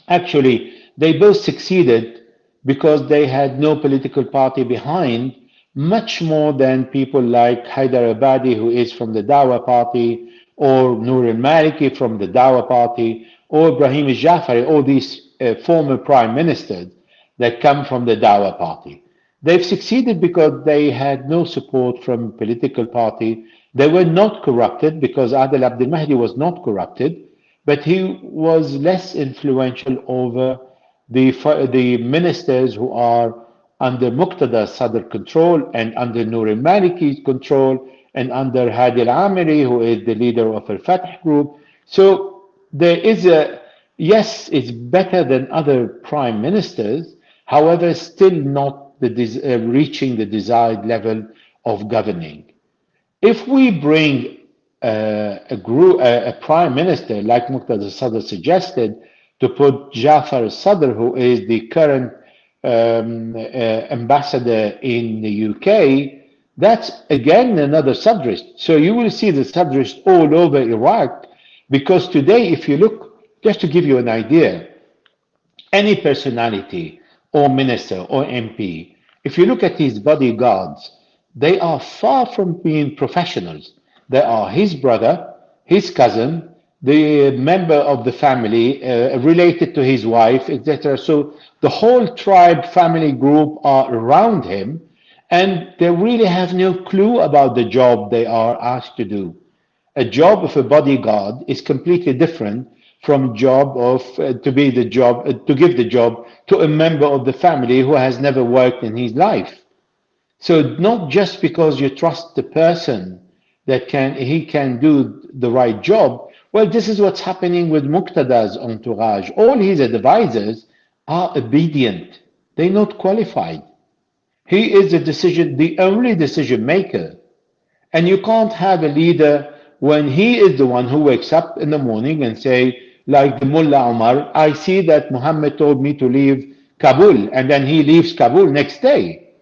actually, they both succeeded because they had no political party behind, much more than people like Haider Abadi, who is from the Dawa party, or Noor al-Maliki from the Dawa party, or Ibrahim al-Jafari, all these former prime ministers that come from the Dawa party. They've succeeded because they had no support from political party. They were not corrupted because Adel Abdel Mahdi was not corrupted, but he was less influential over the ministers who are under Muqtada Sadr control and under Noor al-Maliki's control and under Hadi al-Amiri, who is the leader of al-Fatah group. So there is yes, it's better than other prime ministers, however, still not reaching the desired level of governing. If we bring a prime minister like Muqtada Sadr suggested, to put Jafar al-Sadr, who is the current ambassador in the UK, that's again another Sadrist. So you will see the Sadrist all over Iraq, because today, if you look, just to give you an idea, any personality or minister or MP, if you look at his bodyguards, they are far from being professionals. They are his brother, his cousin, the member of the family, related to his wife, etc. So the whole tribe family group are around him, and they really have no clue about the job they are asked to do. A job of a bodyguard is completely different from job of to be the job to give the job to a member of the family who has never worked in his life. So not just because you trust the person that he can do the right job. Well, this is what's happening with Muqtada's entourage. All his advisors are obedient. They're not qualified. He is the only decision maker. And you can't have a leader when he is the one who wakes up in the morning and say, like the Mullah Omar, I see that Muhammad told me to leave Kabul, and then he leaves Kabul next day.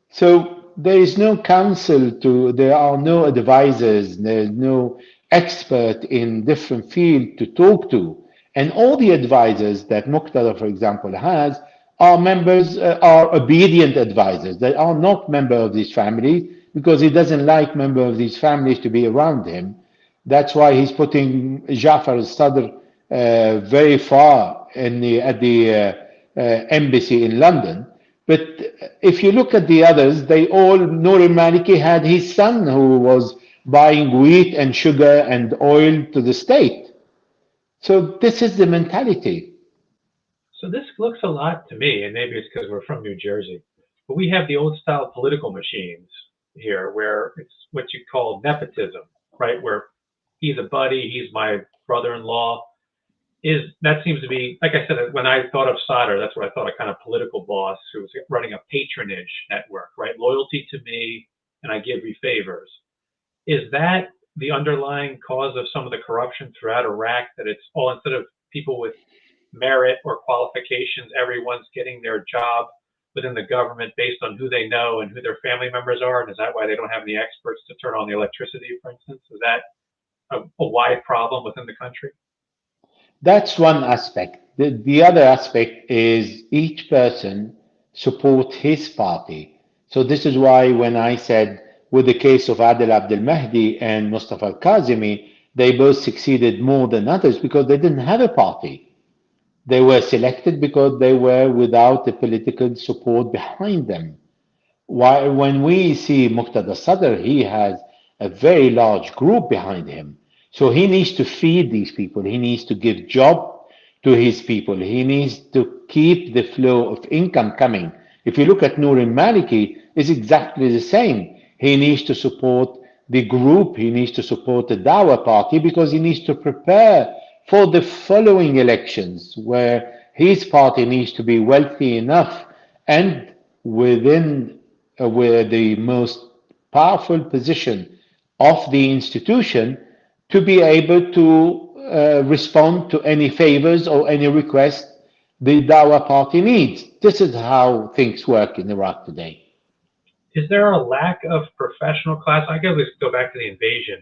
So there is no counsel there are no advisors, there's no expert in different field to talk to. And all the advisors that Muqtada, for example, has are obedient advisors. They are not members of these families because he doesn't like members of these families to be around him. That's why he's putting Jafar al-Sadr very far at the embassy in London. But if you look at the others, Noor al-Maliki had his son who was buying wheat and sugar and oil to the state. So this is the mentality. So this looks a lot to me, and maybe it's because we're from New Jersey, but we have the old style political machines here where it's what you call nepotism, right? Where he's a buddy, he's my brother-in-law. That seems to be, like I said, when I thought of Sadr, that's what I thought, a kind of political boss who was running a patronage network, right? Loyalty to me, and I give you favors. Is that the underlying cause of some of the corruption throughout Iraq, that it's all, instead of people with merit or qualifications, everyone's getting their job within the government based on who they know and who their family members are? And is that why they don't have any experts to turn on the electricity, for instance? Is that a wide problem within the country? That's one aspect. The other aspect is each person support his party. So this is why when I said with the case of Adel Abdel Mahdi and Mustafa al-Kazemi, they both succeeded more than others because they didn't have a party. They were selected because they were without the political support behind them. Why, when we see Muqtada Sadr, he has a very large group behind him. So he needs to feed these people. He needs to give job to his people. He needs to keep the flow of income coming. If you look at Noor al-Maliki, it's exactly the same. He needs to support the group. He needs to support the Dawa party because he needs to prepare for the following elections where his party needs to be wealthy enough and within where the most powerful position of the institution to be able to respond to any favors or any request the Dawa party needs. This is how things work in Iraq today. Is there a lack of professional class? I guess let's go back to the invasion.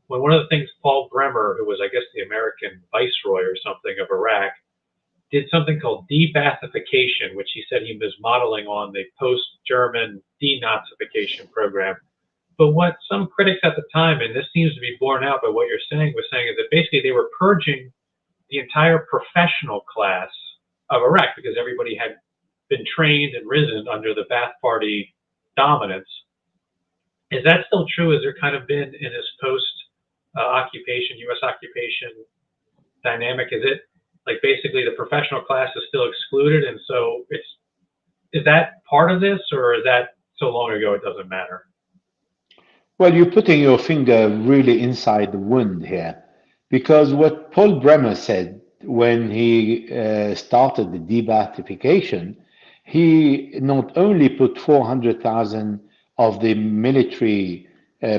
When one of the things Paul Bremer, who was, I guess, the American viceroy or something of Iraq, did something called debathification, which he said he was modeling on the post-German denazification program. But what some critics at the time, and this seems to be borne out by what you're saying, was saying is that basically they were purging the entire professional class of Iraq because everybody had been trained and risen under the Ba'ath Party dominance. Is that still true? Has there kind of been in this post-occupation, U.S. occupation dynamic? Is it like basically the professional class is still excluded, and so is that part of this, or is that so long ago it doesn't matter? Well, you're putting your finger really inside the wound here, because what Paul Bremer said when he started the debathification, he not only put 400,000 of the military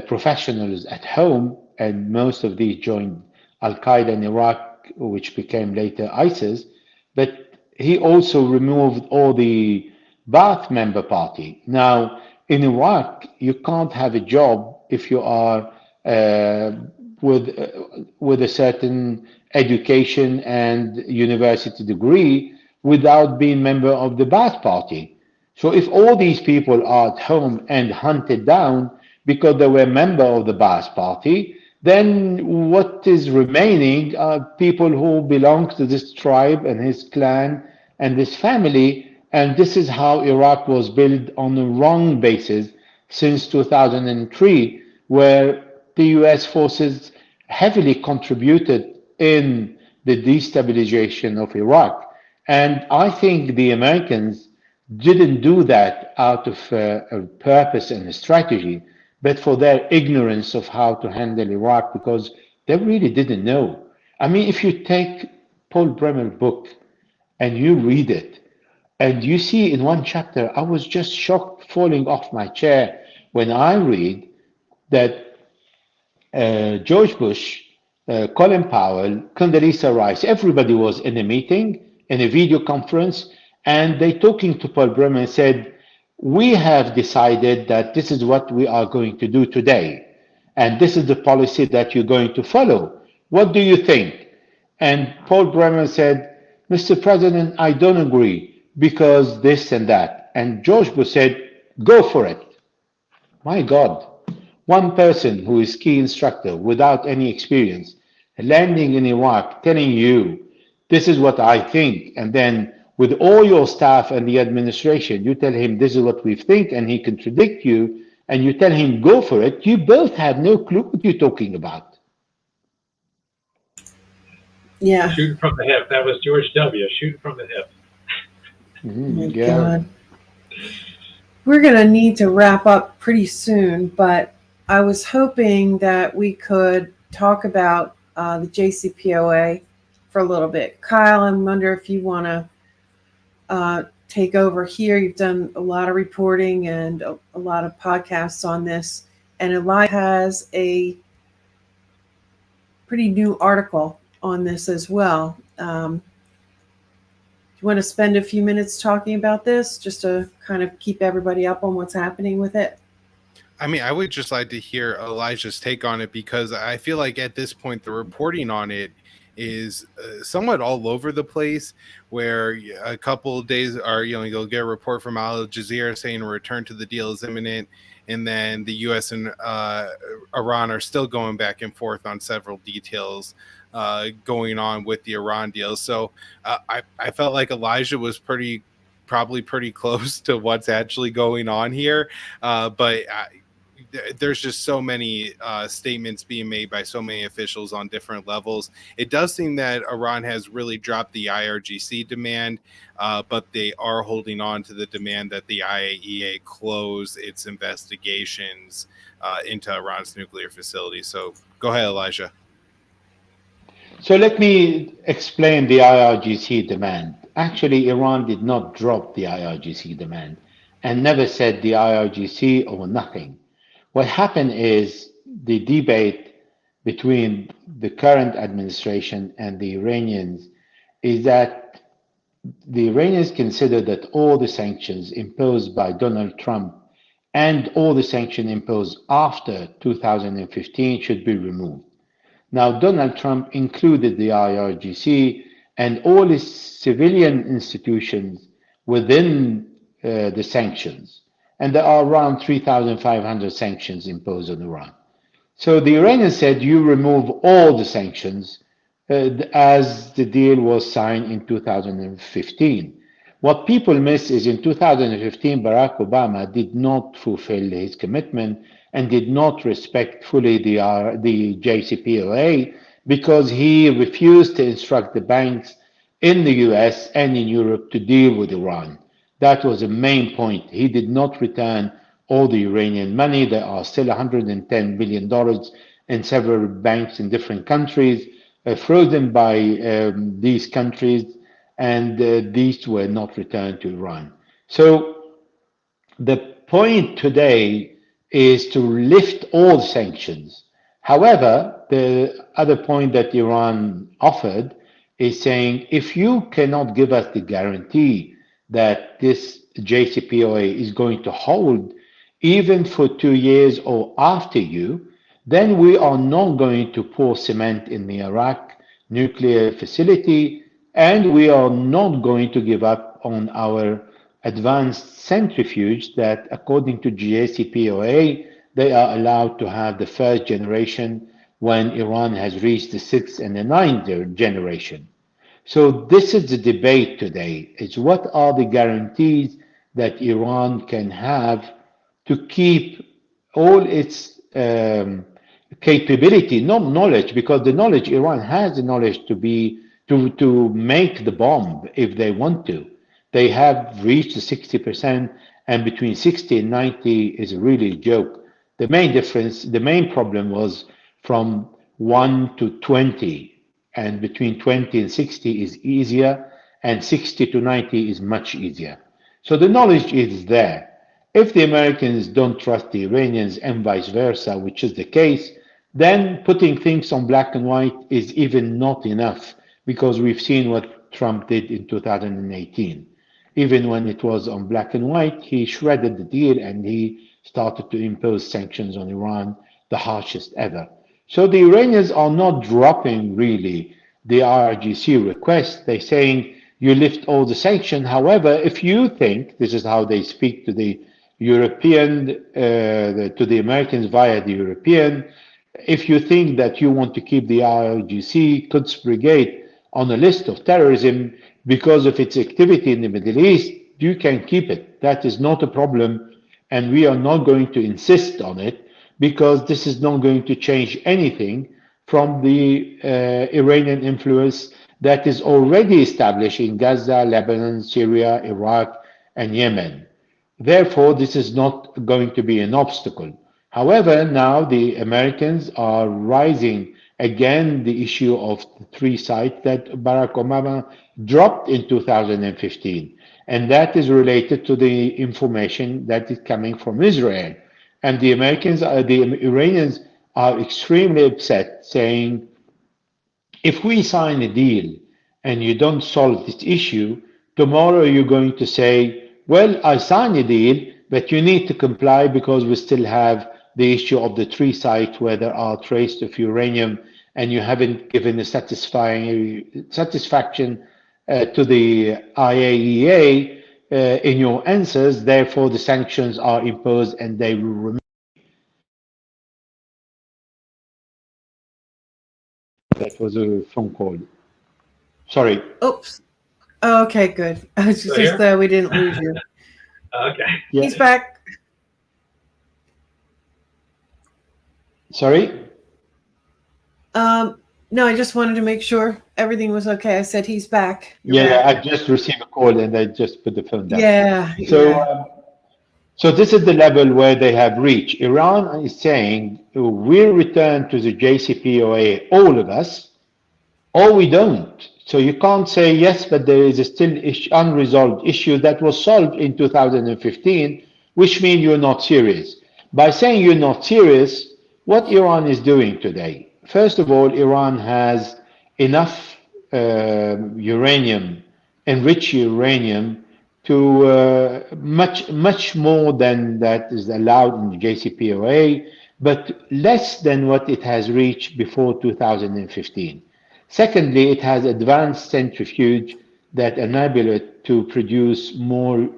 professionals at home, and most of these joined Al-Qaeda in Iraq, which became later ISIS, but he also removed all the Ba'ath member party. Now, in Iraq, you can't have a job if you are with a certain education and university degree without being member of the Ba'ath party. So if all these people are at home and hunted down because they were member of the Ba'ath party, then what is remaining are people who belong to this tribe and his clan and this family. And this is how Iraq was built on a wrong basis since 2003, where the US forces heavily contributed in the destabilization of Iraq. And I think the Americans didn't do that out of a purpose and a strategy, but for their ignorance of how to handle Iraq, because they really didn't know. I mean, if you take Paul Bremer's book and you read it, and you see in one chapter, I was just shocked, falling off my chair when I read that George Bush, Colin Powell, Condoleezza Rice, everybody was in a meeting, in a video conference, and they talking to Paul Bremer and said, we have decided that this is what we are going to do today, and this is the policy that you're going to follow. What do you think? And Paul Bremer said, Mr. President, I don't agree because this and that. And George Bush said, go for it. My God, one person who is key instructor without any experience, landing in Iraq, telling you, this is what I think, and then with all your staff and the administration, you tell him this is what we think, and he contradicts you, and you tell him go for it, you both have no clue what you're talking about. Yeah. Shooting from the hip. That was George W. Shooting from the hip. God. We're going to need to wrap up pretty soon, but I was hoping that we could talk about the JCPOA for a little bit. Kyle, I wonder if you want to take over here. You've done a lot of reporting and a lot of podcasts on this, and Eli has a pretty new article on this as well. You want to spend a few minutes talking about this just to kind of keep everybody up on what's happening with it? I mean, I would just like to hear Elijah's take on it, because I feel like at this point the reporting on it is somewhat all over the place, where a couple of days are, you'll get a report from Al Jazeera saying a return to the deal is imminent, and then the U.S. and Iran are still going back and forth on several details going on with the Iran deal. So I felt like Elijah was probably pretty close to what's actually going on here, but there's just so many statements being made by so many officials on different levels. It does seem that Iran has really dropped the IRGC demand, but they are holding on to the demand that the IAEA close its investigations into Iran's nuclear facilities. So go ahead, Elijah. So let me explain the IRGC demand. Actually, Iran did not drop the IRGC demand and never said the IRGC or nothing. What happened is the debate between the current administration and the Iranians is that the Iranians consider that all the sanctions imposed by Donald Trump and all the sanctions imposed after 2015 should be removed. Now, Donald Trump included the IRGC and all its civilian institutions within the sanctions. And there are around 3,500 sanctions imposed on Iran. So the Iranians said, you remove all the sanctions as the deal was signed in 2015. What people miss is in 2015, Barack Obama did not fulfill his commitment and did not respect fully the JCPOA because he refused to instruct the banks in the US and in Europe to deal with Iran. That was the main point. He did not return all the Iranian money. There are still $110 billion in several banks in different countries, frozen by these countries, and these were not returned to Iran. So the point today is to lift all sanctions. However, the other point that Iran offered is saying, if you cannot give us the guarantee that this JCPOA is going to hold even for 2 years or after you, then we are not going to pour cement in the Iraq nuclear facility, and we are not going to give up on our advanced centrifuge that, according to JCPOA, they are allowed to have the first generation when Iran has reached the 6th and the 9th generation. So this is the debate today. It's what are the guarantees that Iran can have to keep all its capability, not knowledge, because the knowledge, Iran has the knowledge to make the bomb if they want to. They have reached the 60%, and between 60 and 90 is really a joke. The main difference, the main problem was from 1 to 20. And between 20 and 60 is easier, and 60 to 90 is much easier. So the knowledge is there. If the Americans don't trust the Iranians and vice versa, which is the case, then putting things on black and white is even not enough, because we've seen what Trump did in 2018. Even when it was on black and white, he shredded the deal and he started to impose sanctions on Iran, the harshest ever. So the Iranians are not dropping really the IRGC request. They're saying you lift all the sanctions. However, if you think, this is how they speak to the European, to the Americans via the European, if you think that you want to keep the IRGC Quds Brigade on a list of terrorism because of its activity in the Middle East, you can keep it. That is not a problem, and we are not going to insist on it, because this is not going to change anything from the Iranian influence that is already established in Gaza, Lebanon, Syria, Iraq, and Yemen. Therefore, this is not going to be an obstacle. However, now the Americans are raising again the issue of the 3 sites that Barack Obama dropped in 2015, and that is related to the information that is coming from Israel. And the Iranians are extremely upset, saying, if we sign a deal and you don't solve this issue, tomorrow you're going to say, well, I signed a deal, but you need to comply because we still have the issue of the 3 sites where there are traces of uranium and you haven't given a satisfaction to the IAEA in your answers. Therefore, the sanctions are imposed and they will remain. That was a phone call. Sorry. Oops. Okay, good. It's Still just here? we didn't lose you. Okay. Yeah. He's back. Sorry? No, I just wanted to make sure everything was okay. I said he's back. You're Yeah, back. I just received a call and I just put the phone down. Yeah. So, yeah. So this is the level where they have reached. Iran is saying we'll return to the JCPOA, all of us, or we don't. So you can't say yes, but there is a still unresolved issue that was solved in 2015, which means you're not serious. By saying you're not serious, what Iran is doing today? First of all, Iran has enough uranium, enriched uranium, to much more than that is allowed in the JCPOA, but less than what it has reached before 2015. Secondly, it has advanced centrifuge that enable it to produce more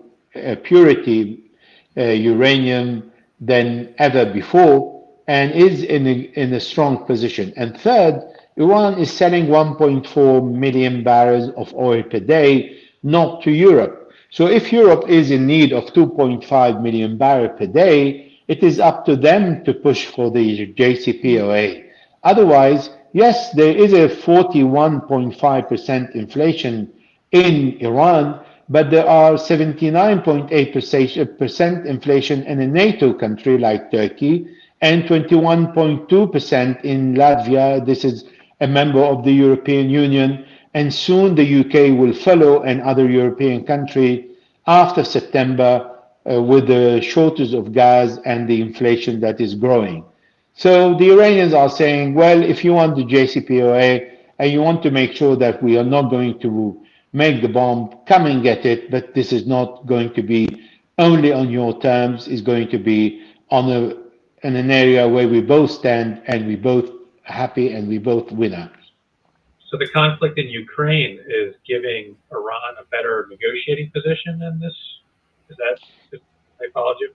purity uranium than ever before and is in a strong position. And third, Iran is selling 1.4 million barrels of oil per day, not to Europe. So if Europe is in need of 2.5 million barrels per day, it is up to them to push for the JCPOA. Otherwise, yes, there is a 41.5% inflation in Iran, but there are 79.8% inflation in a NATO country like Turkey and 21.2% in Latvia. This is a member of the European Union, and soon the UK will follow and other European countries after September with the shortage of gas and the inflation that is growing. So the Iranians are saying, well, if you want the JCPOA and you want to make sure that we are not going to make the bomb, come and get it, but this is not going to be only on your terms, it's going to be on in an area where we both stand and we both happy and we both winners. So the conflict in Ukraine is giving Iran a better negotiating position in this? Is that, I followed you?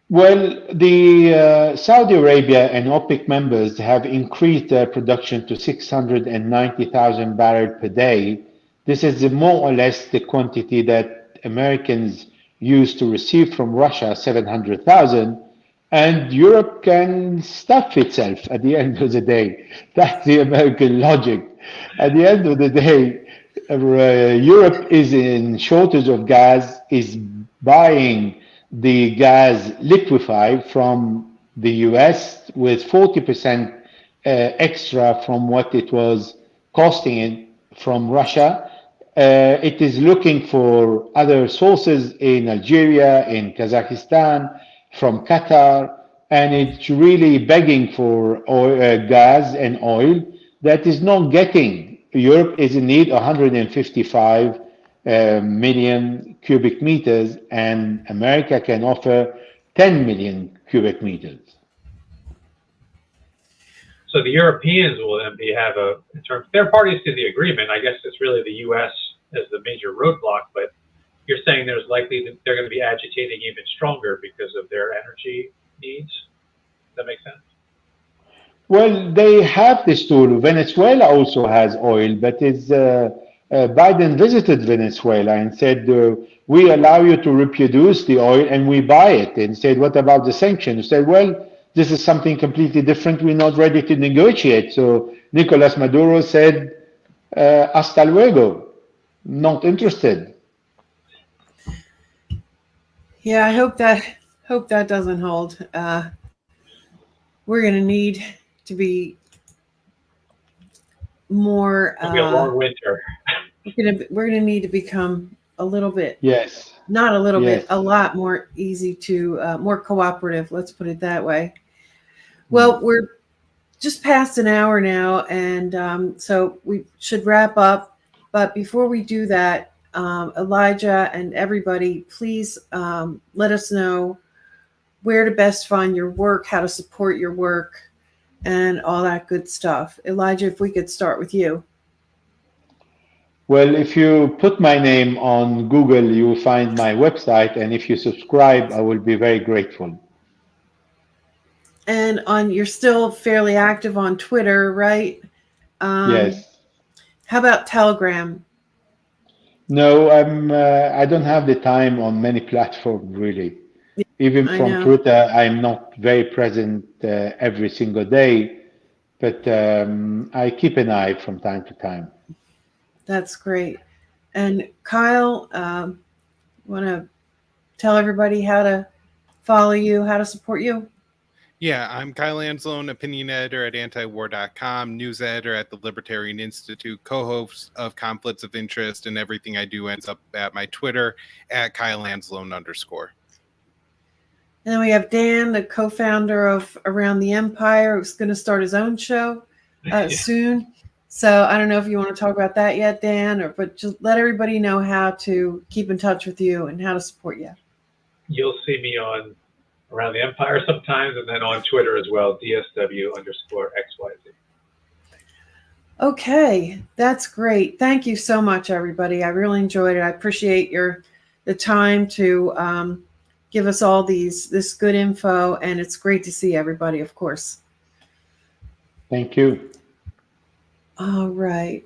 Well, the Saudi Arabia and OPEC members have increased their production to 690,000 barrels per day. This is more or less the quantity that Americans used to receive from Russia, 700,000, and Europe can stuff itself at the end of the day. That's the American logic. At the end of the day, Europe is in shortage of gas, is buying the gas liquefied from the US with 40% extra from what it was costing it from Russia. It is looking for other sources in Algeria, in Kazakhstan, from Qatar, and it's really begging for oil, gas and oil that is not getting. Europe is in need of 155 million cubic meters, and America can offer 10 million cubic meters. So the Europeans will then have in terms, they're parties to the agreement. I guess it's really the U.S. as the major roadblock, but you're saying there's likely that they're going to be agitating even stronger because of their energy needs. Does that make sense? Well, they have this tool. Venezuela also has oil, but Biden visited Venezuela and said, we allow you to reproduce the oil and we buy it. And said, what about the sanctions? He said, well, this is something completely different. We're not ready to negotiate. So Nicolas Maduro said, hasta luego, not interested. Yeah, I hope that doesn't hold. We're going to need to be more. It'll be a long winter. We're gonna need to become a little bit. Yes. Not a little yes. bit, a lot more easy to, more cooperative. Let's put it that way. Well, we're just past an hour now, and so we should wrap up. But before we do that, Elijah and everybody, please let us know where to best find your work, how to support your work, and all that good stuff. Elijah, if we could start with you. Well, if you put my name on Google, you will find my website, and if you subscribe, I will be very grateful. And you're still fairly active on Twitter, right? Yes. How about Telegram? No, I don't have the time on many platforms, really. Even I from know. Twitter, I'm not very present every single day, but I keep an eye from time to time. That's great. And Kyle, want to tell everybody how to follow you, how to support you? Yeah, I'm Kyle Anzalone, opinion editor at antiwar.com, news editor at the Libertarian Institute, co-host of Conflicts of Interest, and everything I do ends up at my Twitter at Kyle Anzalone _. And then we have Dan, the co-founder of Around the Empire, who's going to start his own show soon. So I don't know if you want to talk about that yet, Dan, but just let everybody know how to keep in touch with you and how to support you. You'll see me on Around the Empire sometimes, and then on Twitter as well, DSW_XYZ. Okay, that's great. Thank you so much, everybody. I really enjoyed it. I appreciate the time to give us all this good info, and it's great to see everybody, of course. Thank you. All right.